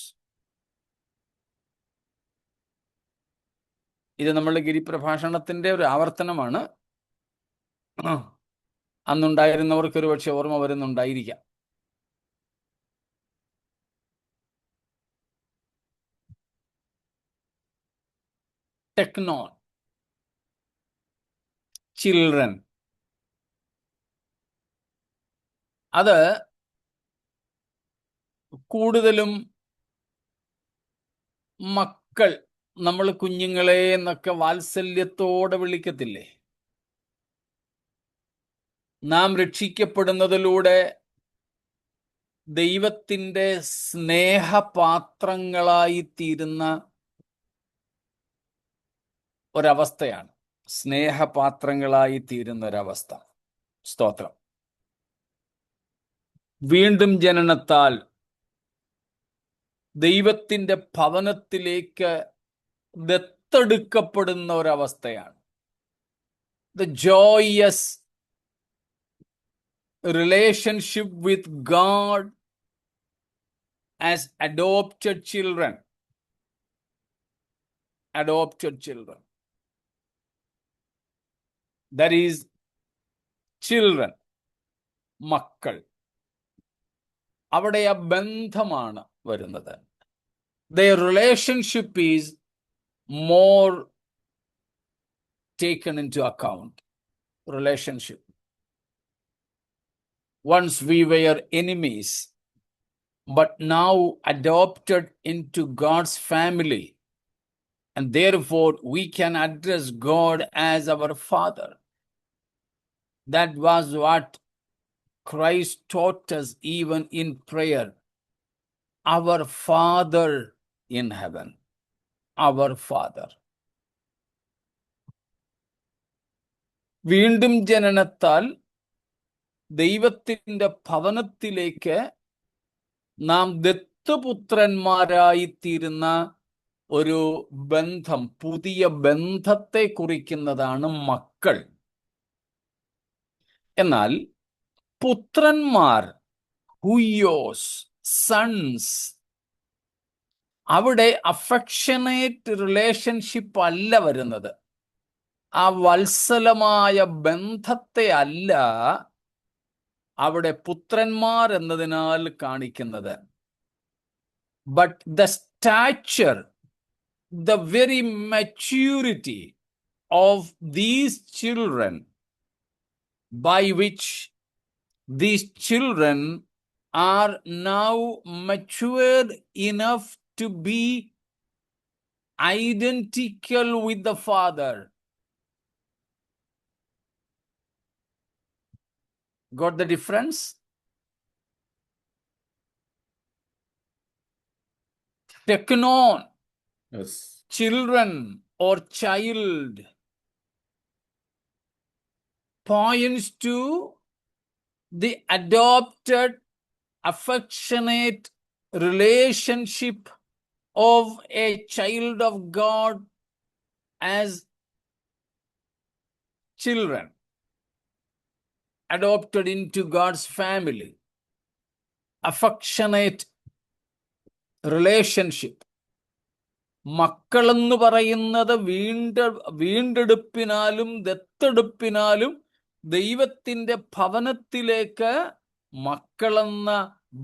ഇത് നമ്മളുടെ ഗിരിപ്രഭാഷണത്തിന്റെ ഒരു ആവർത്തനമാണ്. അന്നുണ്ടായിരുന്നവർക്ക് ഒരു പക്ഷെ ഓർമ്മ വരുന്നുണ്ടായിരിക്കാം. ടെക്നോൻ, ചിൽഡ്രൻ. അത് കൂടുതലും മക്കൾ, നമ്മൾ കുഞ്ഞുങ്ങളെ എന്നൊക്കെ വാത്സല്യത്തോടെ വിളിക്കത്തില്ലേ? നാം രക്ഷിക്കപ്പെടുന്നതിലൂടെ ദൈവത്തിൻ്റെ സ്നേഹപാത്രങ്ങളായി തീരുന്ന ഒരവസ്ഥയാണ്. സ്നേഹപാത്രങ്ങളായി തീരുന്ന ഒരവസ്ഥ. സ്തോത്രം. വീണ്ടും ജനനത്താൽ ദൈവത്തിൻ്റെ ഭവനത്തിലേക്ക് ദത്തെടുക്കപ്പെടുന്ന ഒരവസ്ഥയാണ്. The joyous relationship with God as adopted children. Adopted children. That is children, മക്കൾ. അവിടെ ആ ബന്ധമാണ് വരുന്നത്. Their relationship is more taken into account. Relationship. Once we were enemies, but now adopted into God's family, and therefore we can address God as our Father. That was what Christ taught us even in prayer. Our Father in heaven. Our Father. വീണ്ടും ജനനത്താൽ ദൈവത്തിൻ്റെ ഭവനത്തിലേക്ക് നാം ദത്തുപുത്രന്മാരായിത്തീരുന്ന ഒരു ബന്ധം, പുതിയ ബന്ധത്തെ കുറിക്കുന്നതാണ് മക്കൾ. എന്നാൽ പുത്രന്മാർ, ഹുയോസ്, സൺസ്, അവിടെ അഫക്ഷനേറ്റ് റിലേഷൻഷിപ്പ് അല്ല വരുന്നത്. ആ വത്സലമായ ബന്ധത്തെ അല്ല അവിടെ പുത്രന്മാർ എന്നതിനാൽ കാണിക്കുന്നത്. But the stature, the very maturity of these children, by which these children are now matured enough to be identical with the Father. Got the difference? Teknon, Yes. children or child, points to the adopted, affectionate relationship of a child of God as children, adopted into God's family. Affectionate relationship. മക്കളെന്ന് പറയുന്നത് വീണ്ടെടുപ്പിനാലും ദത്തെടുപ്പിനാലും ദൈവത്തിൻ്റെ ഭവനത്തിലേക്ക് മക്കളെന്ന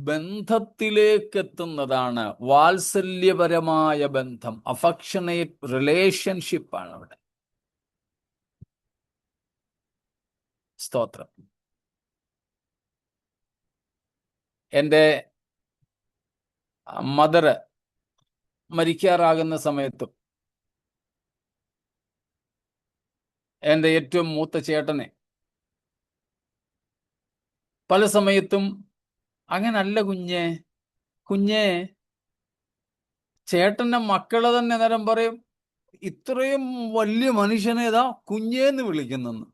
ബന്ധത്തിലേക്ക് എത്തുന്നതാണ്. വാത്സല്യപരമായ ബന്ധം, അഫക്ഷനേറ്റ് റിലേഷൻഷിപ്പാണ് അവിടെ. സ്തോത്രം. എൻ്റെ മദറ് മരിക്കാറാകുന്ന സമയത്തും എൻ്റെ ഏറ്റവും മൂത്ത ചേട്ടനെ പല സമയത്തും അങ്ങനല്ല കുഞ്ഞേ, കുഞ്ഞേ, ചേട്ടന്റെ മക്കള് തന്നെ നേരം പറയും, ഇത്രയും വലിയ മനുഷ്യനെ ഇതാ കുഞ്ഞേന്ന് വിളിക്കുന്നെന്ന്.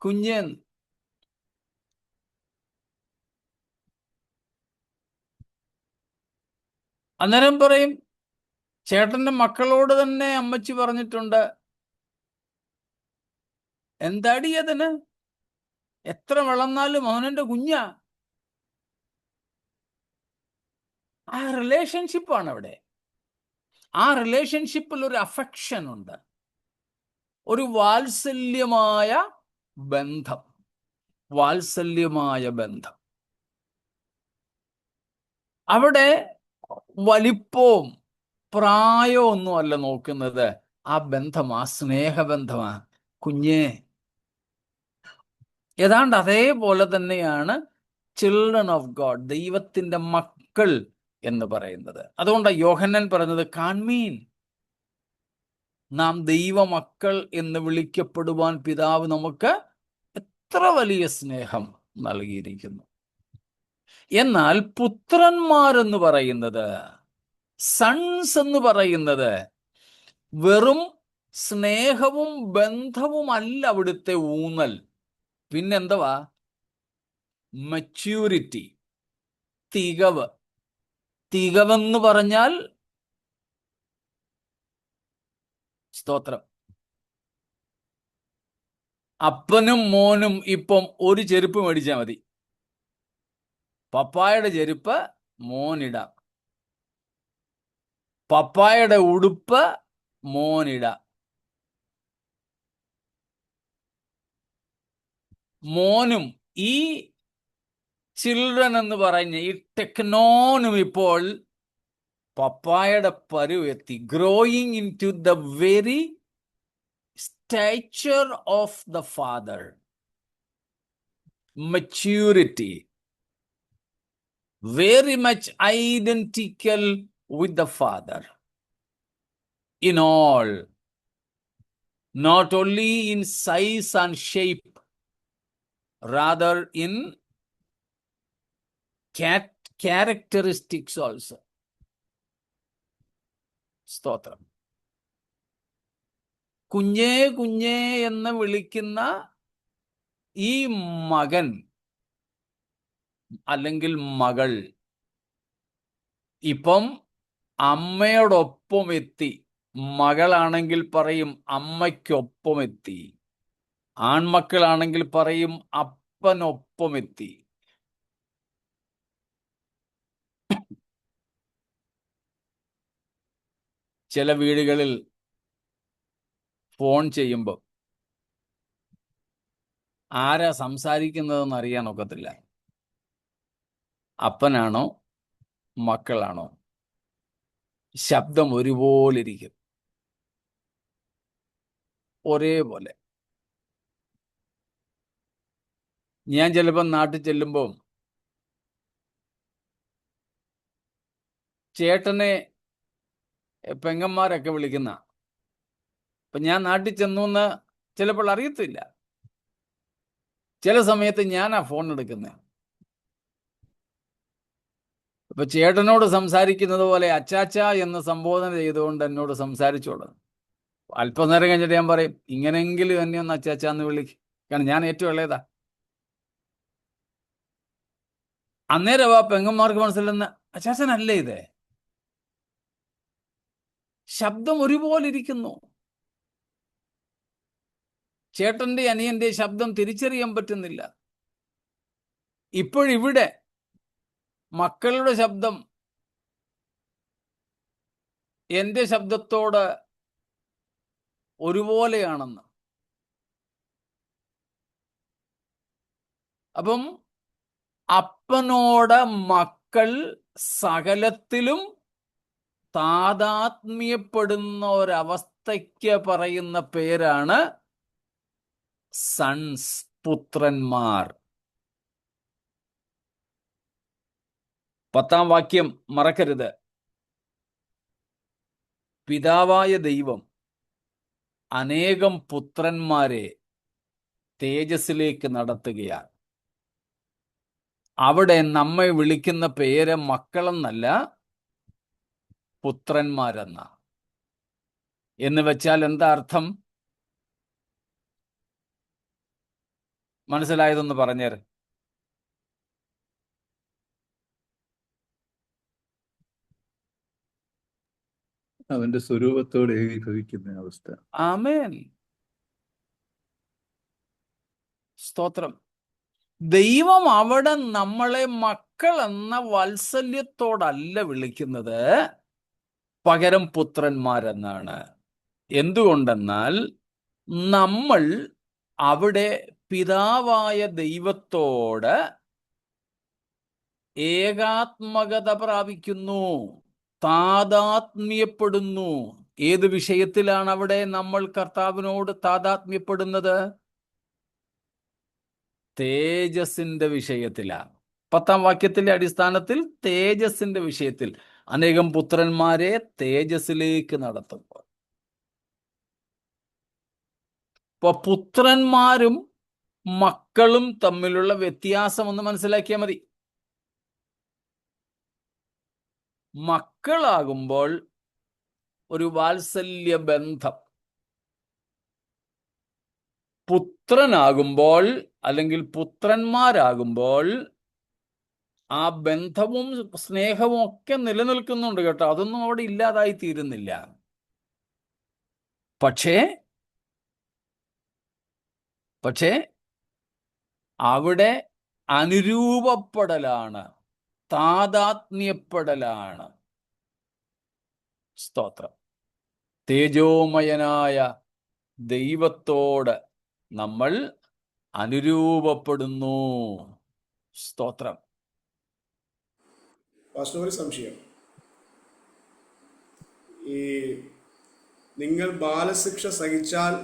കുഞ്ഞേന്ന്. അന്നേരം പറയും, ചേട്ടന്റെ മക്കളോട് തന്നെ അമ്മച്ചി പറഞ്ഞിട്ടുണ്ട്, എന്താടി അതിന്, എത്ര വളർന്നാലും അവനെന്റെ കുഞ്ഞാ. ആ റിലേഷൻഷിപ്പാണ് അവിടെ. ആ റിലേഷൻഷിപ്പിൽ ഒരു അഫെക്ഷൻ ഉണ്ട്, ഒരു വാത്സല്യമായ ബന്ധം. വാത്സല്യമായ ബന്ധം. അവിടെ വലിപ്പവും പ്രായവും ഒന്നും അല്ല നോക്കുന്നത്, ആ ബന്ധം, ആ സ്നേഹബന്ധമാ. കുഞ്ഞേ. ഏതാണ്ട് അതേപോലെ തന്നെയാണ് ചിൽഡ്രൻ ഓഫ് ഗോഡ്, ദൈവത്തിന്റെ മക്കൾ എന്ന് പറയുന്നത്. അതുകൊണ്ടാണ് യോഹന്നാൻ പറഞ്ഞത്, കാൺമീൻ, നാം ദൈവമക്കൾ എന്ന് വിളിക്കപ്പെടുവാൻ പിതാവ് നമുക്ക് എത്ര വലിയ സ്നേഹം നൽകിയിരിക്കുന്നു. എന്നാൽ പുത്രന്മാരെന്ന് പറയുന്നത്, സൺസ് എന്ന് പറയുന്നത് വെറും സ്നേഹവും ബന്ധവും അല്ല അവിടുത്തെ ഊന്നൽ. പിന്നെന്തുവാ? മച്യൂരിറ്റി, തികവ്. തികവെന്ന് പറഞ്ഞാൽ, സ്തോത്രം, അപ്പനും മോനും ഇപ്പം ഒരു ചെരുപ്പ് മേടിച്ചാൽ മതി, പപ്പായുടെ ചെരുപ്പ് മോനിടാം, പപ്പായുടെ ഉടുപ്പ് മോനിടാം. മോനും ഈ ചിൽഡ്രൻ എന്ന് പറഞ്ഞ ഈ ടെക്നോനും ഇപ്പോൾ പപ്പായുടെ പരുവെത്തി, growing into the very stature of the father, maturity, very much identical with the father in all, not only in size and shape, rather in characteristics also. സ്തോത്രം. കുഞ്ഞേ കുഞ്ഞേ എന്ന് വിളിക്കുന്ന ഈ മകൻ അല്ലെങ്കിൽ മകൾ ഇപ്പം അമ്മയോടൊപ്പം എത്തി. മകളാണെങ്കിൽ പറയും അമ്മയ്ക്കൊപ്പം എത്തി, ആൺമക്കളാണെങ്കിൽ പറയും അപ്പനൊപ്പം എത്തി. ചില വീടുകളിൽ ഫോൺ ചെയ്യുമ്പോൾ ആരാ സംസാരിക്കുന്നതെന്ന് അറിയാൻ ഒക്കത്തില്ല. അപ്പനാണോ മക്കളാണോ? ശബ്ദം ഒരുപോലെ ഇരിക്കും, ഒരേപോലെ. ഞാൻ ചിലപ്പോൾ നാട്ടിൽ ചെല്ലുമ്പോൾ ചേട്ടനെ പെങ്ങന്മാരൊക്കെ വിളിക്കുന്ന, അപ്പൊ ഞാൻ നാട്ടിൽ ചെന്നു എന്ന് ചിലപ്പോൾ അറിയത്തില്ല. ചില സമയത്ത് ഞാനാ ഫോൺ എടുക്കുന്നത്. അപ്പൊ ചേട്ടനോട് സംസാരിക്കുന്നത് പോലെ അച്ചാച്ച എന്ന് സംബോധന ചെയ്തുകൊണ്ട് എന്നോട് സംസാരിച്ചോളൂ. അല്പനേരം കഴിഞ്ഞിട്ട് ഞാൻ പറയും, ഇങ്ങനെങ്കിലും എന്നെ ഒന്ന് അച്ചാച്ച എന്ന് വിളിക്കും, കാരണം ഞാൻ ഏറ്റവും ഇളയതാ. അന്നേരം ആ പെങ്ങന്മാർക്ക് മനസ്സിലെന്ന്, അച്ചാച്ചനല്ലേ ഇത്? ശബ്ദം ഒരുപോലെ ഇരിക്കുന്നു. ചേട്ടന്റെ അനിയന്റെ ശബ്ദം തിരിച്ചറിയാൻ പറ്റുന്നില്ല. ഇപ്പോഴിവിടെ മക്കളുടെ ശബ്ദം എന്റെ ശബ്ദത്തോട് ഒരുപോലെയാണെന്ന്. അപ്പം അപ്പനോട് മക്കൾ സകലത്തിലും താതാത്മ്യപ്പെടുന്ന ഒരവസ്ഥയ്ക്ക് പറയുന്ന പേരാണ് സൺസ്, പുത്രന്മാർ. 10-ാം വാക്യം മറക്കരുത്. പിതാവായ ദൈവം അനേകം പുത്രന്മാരെ തേജസ്സിലേക്ക് നടത്തുകയാണ്. അവിടെ നമ്മെ വിളിക്കുന്ന പേര് മക്കളെന്നല്ല, പുത്രന്മാരെന്ന. എന്ന് വെച്ചാൽ എന്താ അർത്ഥം? മനസ്സിലായതൊന്ന് പറഞ്ഞേര്. അവന്റെ സ്വരൂപത്തോട് ഏകീഭവിക്കുന്ന അവസ്ഥ. ആമേൻ. സ്തോത്രം. ദൈവം അവിടെ നമ്മളെ മക്കൾ എന്ന വാത്സല്യത്തോടല്ല വിളിക്കുന്നത്, പകരം പുത്രന്മാരെന്നാണ്. എന്തുകൊണ്ടെന്നാൽ നമ്മൾ അവിടെ പിതാവായ ദൈവത്തോട് ഏകാത്മകത പ്രാപിക്കുന്നു, താദാത്മ്യപ്പെടുന്നു. ഏത് വിഷയത്തിലാണ് അവിടെ നമ്മൾ കർത്താവിനോട് താദാത്മ്യപ്പെടുന്നത്? തേജസ്സിന്റെ വിഷയത്തിലാണ്. 10-ാം വാക്യത്തിന്റെ അടിസ്ഥാനത്തിൽ തേജസ്സിന്റെ വിഷയത്തിൽ അനേകം പുത്രന്മാരെ തേജസ്സിലേക്ക് നടത്തുമ്പോൾ, ഇപ്പൊ പുത്രന്മാരും മക്കളും തമ്മിലുള്ള വ്യത്യാസം ഒന്ന് മനസ്സിലാക്കിയാൽ മതി. മക്കളാകുമ്പോൾ ഒരു വാത്സല്യ ബന്ധം, പുത്രനാകുമ്പോൾ അല്ലെങ്കിൽ പുത്രന്മാരാകുമ്പോൾ ആ ബന്ധവും സ്നേഹവും ഒക്കെ നിലനിൽക്കുന്നുണ്ട് കേട്ടോ, അതൊന്നും അവിടെ ഇല്ലാതായി തീരുന്നില്ല. പക്ഷേ അവിടെ അനുരൂപപ്പെടലാണ്, താദാത്മ്യപ്പെടലാണ്. സ്തോത്രം. തേജോമയനായ ദൈവത്തോട് നമ്മൾ അനുരൂപപ്പെടുന്നു. സ്തോത്രം. പാസ്റ്റർ, ഒരു സംശയം. ഈ നിങ്ങൾ ബാലശിക്ഷ സഹിച്ചാൽ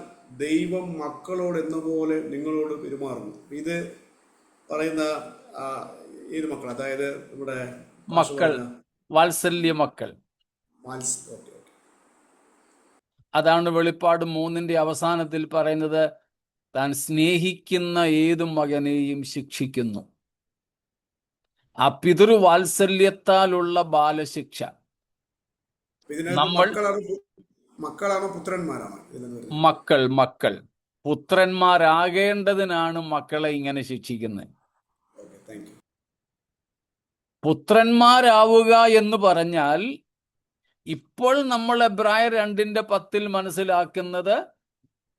ദൈവം മക്കളോട് എന്ന പോലെ നിങ്ങളോട് പെരുമാറുന്നു. ഇത് പറയുന്ന ഏത് മക്കൾ? അതായത് നമ്മുടെ മക്കൾ, വാത്സല്യ മക്കൾ. അതാണ് വെളിപ്പാട് 3-ന്റെ അവസാനത്തിൽ പറയുന്നത്, താൻ സ്നേഹിക്കുന്ന ഏതു മകനെയും ശിക്ഷിക്കുന്നു. ആ പിതൃവാത്സല്യത്താലുള്ള ബാലശിക്ഷ. നമ്മൾ മക്കളാണോ പുത്രന്മാരാണോ? മക്കൾ പുത്രന്മാരാകേണ്ടതിനാണ് മക്കളെ ഇങ്ങനെ ശിക്ഷിക്കുന്നത്. പുത്രന്മാരാവുക എന്ന് പറഞ്ഞാൽ ഇപ്പോൾ നമ്മൾ എബ്രായർ 2:10 മനസ്സിലാക്കുന്നത്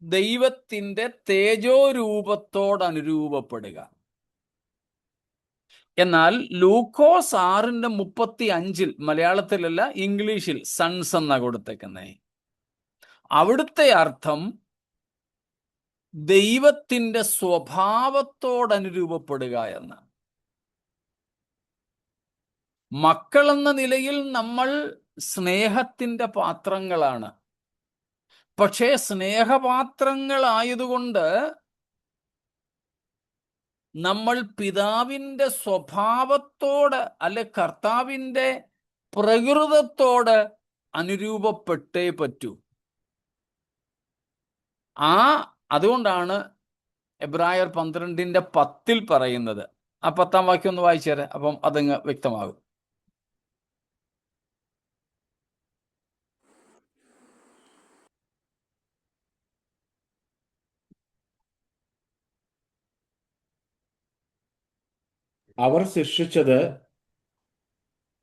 ദൈവത്തിന്റെ തേജോരൂപത്തോട് അനുരൂപപ്പെടുക. എന്നാൽ ലൂക്കോസ് 6:35 മലയാളത്തിലല്ല, ഇംഗ്ലീഷിൽ സൺസ് എന്നാ കൊടുത്തേക്കുന്നേ. അവിടുത്തെ അർത്ഥം ദൈവത്തിന്റെ സ്വഭാവത്തോട് അനുരൂപപ്പെടുക എന്ന്. മക്കളെന്ന നിലയിൽ നമ്മൾ സ്നേഹത്തിന്റെ പാത്രങ്ങളാണ്. പക്ഷേ സ്നേഹപാത്രങ്ങളായതുകൊണ്ട് നമ്മൾ പിതാവിന്റെ സ്വഭാവത്തോട് അല്ലെ കർത്താവിന്റെ പ്രകൃതത്തോട് അനുരൂപപ്പെട്ടേ പറ്റൂ. അതുകൊണ്ടാണ് എബ്രായർ 12:10 പറയുന്നത്. ആ 10-ാം വാക്യം ഒന്ന് വായിച്ചേരെ, അപ്പം അതങ്ങ് വ്യക്തമാകും. അവർ ശിക്ഷിച്ചത്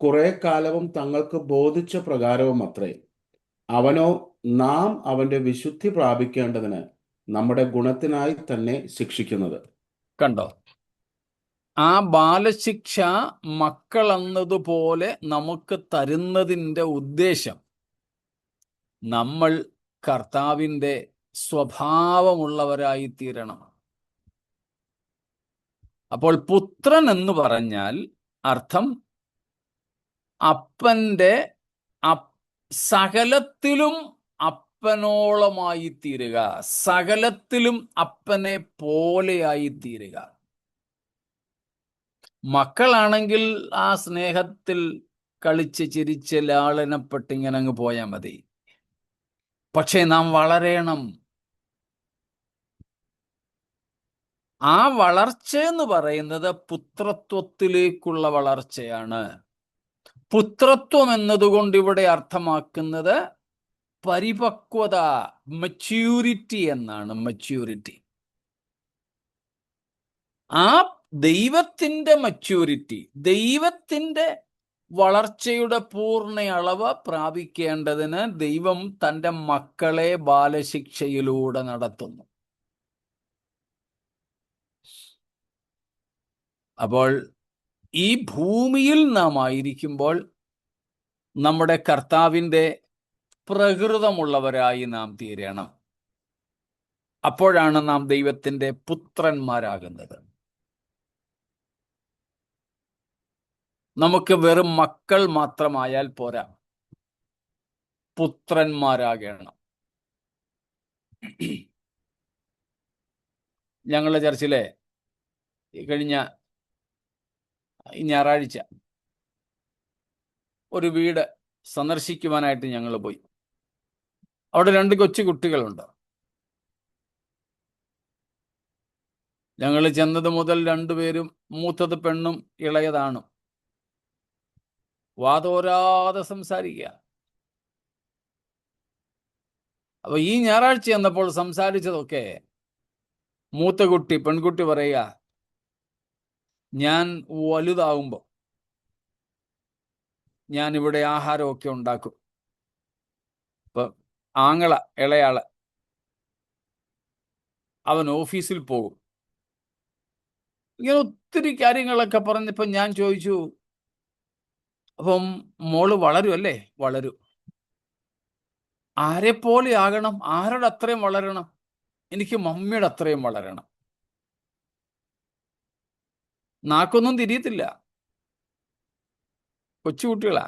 കുറെ കാലവും തങ്ങൾക്ക് ബോധിച്ച പ്രകാരവും അത്രേ. അവനോ നാം അവന്റെ വിശുദ്ധി പ്രാപിക്കേണ്ടതിന് നമ്മുടെ ഗുണത്തിനായി തന്നെ ശിക്ഷിക്കുന്നത്. കണ്ടോ? ആ ബാലശിക്ഷ മക്കളെന്നതുപോലെ നമുക്ക് തരുന്നതിൻ്റെ ഉദ്ദേശം നമ്മൾ കർത്താവിൻ്റെ സ്വഭാവമുള്ളവരായി തീരണം. അപ്പോൾ പുത്രൻ എന്ന് പറഞ്ഞാൽ അർത്ഥം അപ്പൻ്റെ സകലത്തിലും അപ്പനോളമായി തീരുക, സകലത്തിലും അപ്പനെ പോലെയായി തീരുക. മക്കളാണെങ്കിൽ ആ സ്നേഹത്തിൽ കളിച്ച് ചിരിച്ച് ലാളനപ്പെട്ടിങ്ങനെ അങ്ങ് പോയാൽ മതി. പക്ഷേ നാം വളരണം. ആ വളർച്ച എന്ന് പറയുന്നത് പുത്രത്വത്തിലേക്കുള്ള വളർച്ചയാണ്. പുത്രത്വം എന്നതുകൊണ്ട് ഇവിടെ അർത്ഥമാക്കുന്നത് പരിപക്വത, മച്യൂരിറ്റി എന്നാണ്. മച്യൂരിറ്റി, ആ ദൈവത്തിന്റെ മച്യൂരിറ്റി, ദൈവത്തിന്റെ വളർച്ചയുടെ പൂർണ്ണ അളവ് പ്രാപിക്കേണ്ടതിന് ദൈവം തൻ്റെ മക്കളെ ബാലശിക്ഷയിലൂടെ നടത്തുന്നു. അപ്പോൾ ഈ ഭൂമിയിൽ നാം ആയിരിക്കുമ്പോൾ നമ്മുടെ കർത്താവിൻ്റെ പ്രകൃതമുള്ളവരായി നാം തീരണം. അപ്പോഴാണ് നാം ദൈവത്തിൻ്റെ പുത്രന്മാരാകുന്നത്. നമുക്ക് വെറും മക്കൾ മാത്രമായാൽ പോരാ, പുത്രന്മാരാകണം. ഞങ്ങളുടെ ചർച്ചിലെ കഴിഞ്ഞ ഞായറാഴ്ച ഒരു വീട് സന്ദർശിക്കുവാനായിട്ട് ഞങ്ങൾ പോയി. അവിടെ 2 കൊച്ചു കുട്ടികളുണ്ട്. ഞങ്ങൾ ചെന്നത് മുതൽ 2 പേരും, മൂത്തത് പെണ്ണും ഇളയതാണും, വാതോരാതെ സംസാരിക്കുക. അപ്പൊ ഈ ഞായറാഴ്ച ചെന്നപ്പോൾ സംസാരിച്ചതൊക്കെ മൂത്ത കുട്ടി, പെൺകുട്ടി പറയുക, ഞാൻ വലുതാവുമ്പോൾ ഞാൻ ഇവിടെ ആഹാരമൊക്കെ ഉണ്ടാക്കും. ഇപ്പൊ ആങ്ങള ഇളയാള് അവൻ ഓഫീസിൽ പോകും. ഇങ്ങനെ ഒത്തിരി കാര്യങ്ങളൊക്കെ പറഞ്ഞപ്പോ ഞാൻ ചോദിച്ചു, അപ്പം മോള് വളരുമല്ലേ? വളരും. ആരെപ്പോലെ ആകണം? ആരുടെ അത്രയും വളരണം? എനിക്ക് മമ്മിയുടെ അത്രയും വളരണം. നാക്കൊന്നും തിരിയത്തില്ല, കൊച്ചുകുട്ടികളാ.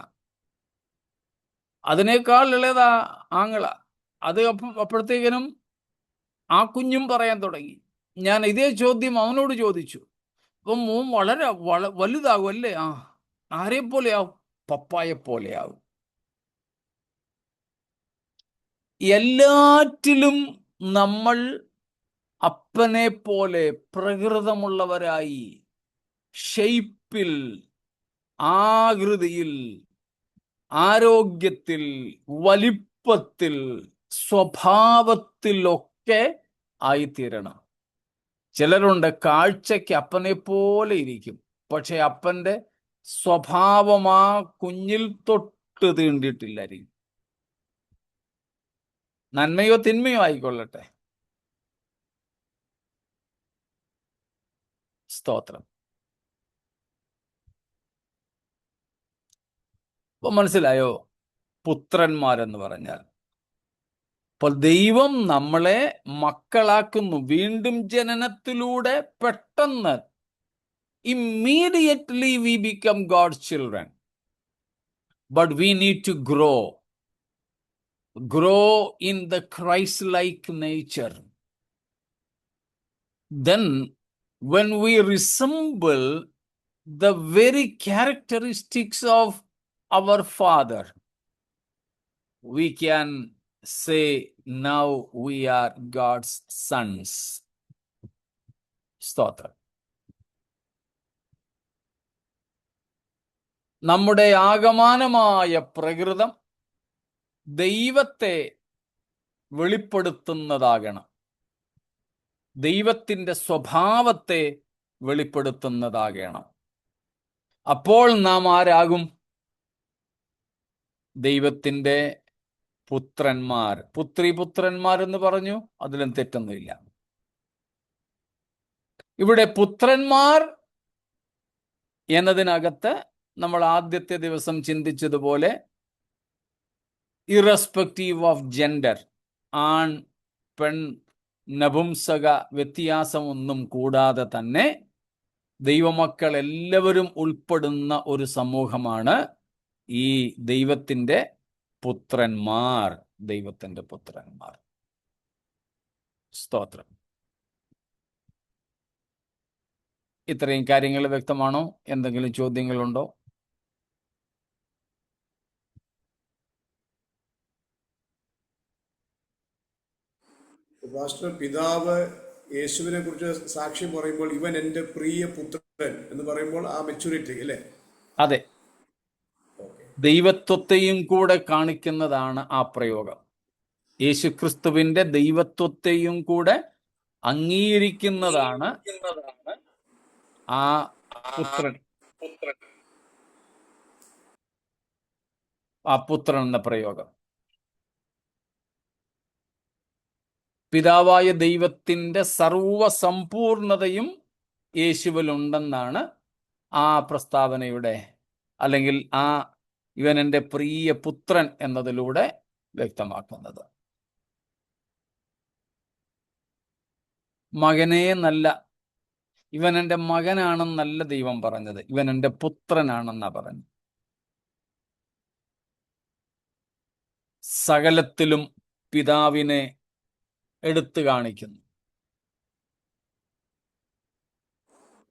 അതിനേക്കാൾ ഇളയതാ ആങ്ങള. അത് അപ്പോഴത്തേക്കിനും ആ കുഞ്ഞും പറയാൻ തുടങ്ങി. ഞാൻ ഇതേ ചോദ്യം അവനോട് ചോദിച്ചു. അപ്പം മോൻ വളരെ വലുതാകും അല്ലേ? ആ. ആരെപ്പോലെയാവും? പപ്പായെപ്പോലെയാവും. എല്ലാറ്റിലും നമ്മൾ അപ്പനെ പോലെ പ്രകൃതമുള്ളവരായി, ഷെയ്പ്പിൽ, ആകൃതിയിൽ, ആരോഗ്യത്തിൽ, വലിപ്പത്തിൽ, സ്വഭാവത്തിലൊക്കെ ആയിത്തീരണം. ചിലരുണ്ട് കാഴ്ചയ്ക്ക് അപ്പനെ പോലെ ഇരിക്കും, പക്ഷെ അപ്പന്റെ സ്വഭാവം ആ കുഞ്ഞിൽ തൊട്ട് തീണ്ടിട്ടില്ലായിരിക്കും. നന്മയോ തിന്മയോ ആയിക്കൊള്ളട്ടെ. സ്തോത്രം. അപ്പൊ മനസ്സിലായോ പുത്രന്മാരെന്ന് പറഞ്ഞാൽ? അപ്പോൾ ദൈവം നമ്മളെ മക്കളാക്കുന്നു. വീണ്ടും ജനനത്തിലൂടെ പെട്ടെന്ന് immediately we become God's children, but we need to grow in the Christ-like nature. Then when we resemble the very characteristics of our Father, we can say now we are God's sons. സ്തോത്രം. നമ്മുടെ ആകമാനമായ പ്രകൃതം ദൈവത്തെ വെളിപ്പെടുത്തുന്നതാകണം. ദൈവത്തിൻ്റെ സ്വഭാവത്തെ വെളിപ്പെടുത്തുന്നതാകണം. അപ്പോൾ നാം ആരാകും? ദൈവത്തിൻ്റെ പുത്രന്മാർ. പുത്രന്മാർ എന്ന് പറഞ്ഞു, അതിലും തെറ്റൊന്നുമില്ല. ഇവിടെ പുത്രന്മാർ എന്നതിനകത്ത് നമ്മൾ ആദ്യത്തെ ദിവസം ചിന്തിച്ചതുപോലെ ഇറസ്പെക്റ്റീവ് ഓഫ് ജെൻഡർ, ആൺ പെൺ നപുംസക വ്യത്യാസമൊന്നും കൂടാതെ തന്നെ ദൈവമക്കൾ എല്ലാവരും ഉൾപ്പെടുന്ന ഒരു സമൂഹമാണ് ഈ ദൈവത്തിൻ്റെ പുത്രന്മാർ. ദൈവത്തിൻ്റെ പുത്രന്മാർ. സ്തോത്രം. ഇത്രയും കാര്യങ്ങൾ വ്യക്തമാണോ? എന്തെങ്കിലും ചോദ്യങ്ങളുണ്ടോ? പാസ്റ്റർ, പിതാവ് യേശുവിനെ കുറിച്ച് സാക്ഷ്യം പറയുമ്പോൾ ഇവൻ എൻ്റെ പ്രിയ പുത്രൻ എന്ന് പറയുമ്പോൾ ആ മെച്യൂരിറ്റി അല്ലേ? അതെ, ദൈവത്വത്തെയും കൂടെ കാണിക്കുന്നതാണ് ആ പ്രയോഗം. യേശുക്രിസ്തുവിന്റെ ദൈവത്വത്തെയും കൂടെ അംഗീകരിക്കുന്നതാണ് ആ പുത്രൻ എന്ന പ്രയോഗം. പിതാവായ ദൈവത്തിന്റെ സർവസമ്പൂർണതയും യേശുവിലുണ്ടെന്നാണ് ആ പ്രസ്താവനയുടെ, അല്ലെങ്കിൽ ആ ഇവൻ എൻ്റെ പ്രിയ പുത്രൻ എന്നതിലൂടെ വ്യക്തമാക്കുന്നത്. മകനെ എന്നല്ല, ഇവൻ എൻ്റെ മകനാണെന്നല്ല ദൈവം പറഞ്ഞത്, ഇവൻ എൻ്റെ പുത്രനാണെന്നാ പറഞ്ഞത്. സകലത്തിലും പിതാവിനെ എടുത്തു കാണിക്കുന്നു.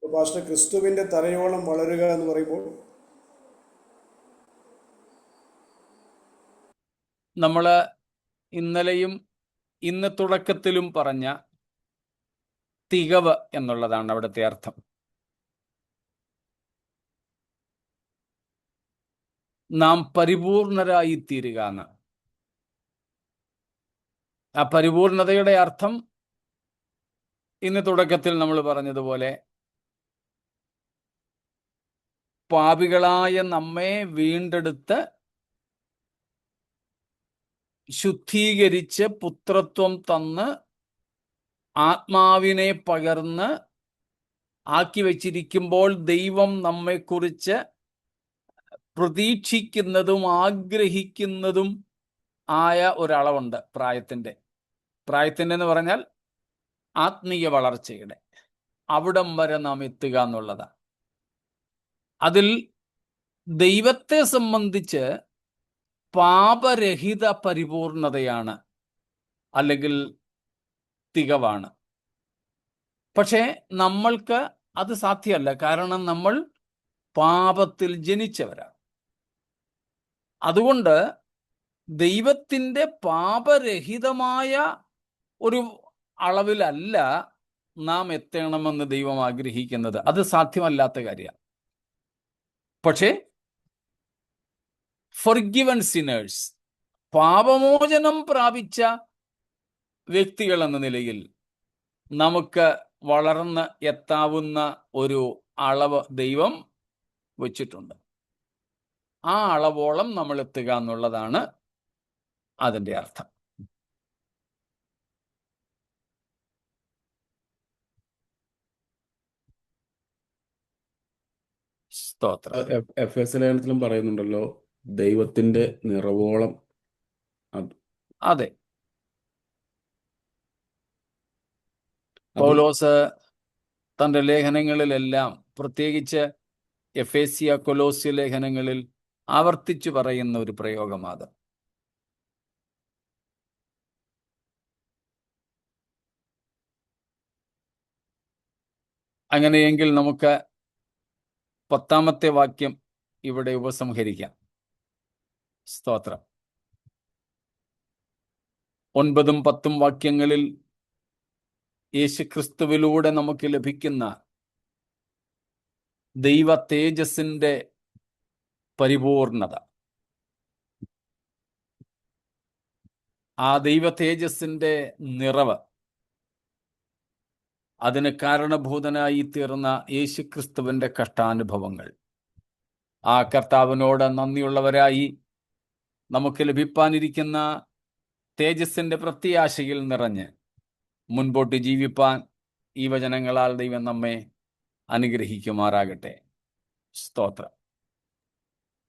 പാസ്റ്റർ, ക്രിസ്തുവിന്റെ തലയോളം വളരുക എന്ന് പറയുമ്പോൾ നമ്മൾ ഇന്നലെയും ഇന്ന് തുടക്കത്തിലും പറഞ്ഞ തികവ് എന്നുള്ളതാണ് അവിടുത്തെ അർത്ഥം. നാം പരിപൂർണരായി തീരുക എന്ന്. ആ പരിപൂർണതയുടെ അർത്ഥം ഇന്ന് തുടക്കത്തിൽ നമ്മൾ പറഞ്ഞതുപോലെ പാപികളായ നമ്മെ വീണ്ടെടുത്ത് ശുദ്ധീകരിച്ച് പുത്രത്വം തന്ന് ആത്മാവിനെ പകർന്ന് ആക്കി വച്ചിരിക്കുമ്പോൾ ദൈവം നമ്മെക്കുറിച്ച് പ്രതീക്ഷിക്കുന്നതും ആഗ്രഹിക്കുന്നതും ആയ ഒരളവുണ്ട് പ്രായത്തിൻ്റെ എന്ന് പറഞ്ഞാൽ ആത്മീയ വളർച്ചയുടെ അവിടം വരെ നാം എത്തുക എന്നുള്ളതാണ്. അതിൽ ദൈവത്തെ സംബന്ധിച്ച് പാപരഹിത പരിപൂർണതയാണ്, അല്ലെങ്കിൽ തികവാണ്. പക്ഷേ നമ്മൾക്ക് അത് സാധ്യമല്ല, കാരണം നമ്മൾ പാപത്തിൽ ജനിച്ചവരാണ്. അതുകൊണ്ട് ദൈവത്തിൻ്റെ പാപരഹിതമായ ഒരു അളവിലല്ല നാം എത്തണമെന്ന് ദൈവം ആഗ്രഹിക്കുന്നത്. അത് സാധ്യമല്ലാത്ത കാര്യമാണ്. പക്ഷേ ഫോർഗിവൺ സിനേഴ്സ്, പാപമോചനം പ്രാപിച്ച വ്യക്തികൾ എന്ന നിലയിൽ നമുക്ക് വളർന്ന് എത്താവുന്ന ഒരു അളവ് ദൈവം വച്ചിട്ടുണ്ട്. ആ അളവോളം നമ്മൾ എത്തുക എന്നുള്ളതാണ് അതിൻ്റെ അർത്ഥം. സ്തോത്രം. എഫേസ്യ ലേഖനത്തിലും പറയുന്നുണ്ടല്ലോ, ദൈവത്തിന്റെ നിറവോളം. അതെ, പൗലോസ് തൻ്റെ ലേഖനങ്ങളിലെല്ലാം, പ്രത്യേകിച്ച് എഫേസ്യ കൊലോസ്യ ലേഖനങ്ങളിൽ ആവർത്തിച്ചു പറയുന്ന ഒരു പ്രയോഗമാണ്. അങ്ങനെയെങ്കിൽ നമുക്ക് 10-ാമത്തെ വാക്യം ഇവിടെ ഉപസംഹരിക്കാം. സ്തോത്രം. 9-10 വാക്യങ്ങളിൽ യേശുക്രിസ്തുവിലൂടെ നമുക്ക് ലഭിക്കുന്ന ദൈവ തേജസ്സിന്റെ പരിപൂർണത, ആ ദൈവ തേജസ്സിന്റെ നിറവ്, അതിന് കാരണഭൂതനായി തീർന്ന യേശുക്രിസ്തുവിന്റെ കഷ്ടാനുഭവങ്ങൾ, ആ കർത്താവിനോട് നന്ദിയുള്ളവരായി നമുക്ക് ലഭിപ്പാനിരിക്കുന്ന തേജസ്സിന്റെ പ്രത്യാശയിൽ നിറഞ്ഞ് മുൻപോട്ട് ജീവിപ്പാൻ ഈ വചനങ്ങളാൽ ദൈവം നമ്മെ അനുഗ്രഹിക്കുമാറാകട്ടെ. സ്തോത്രം.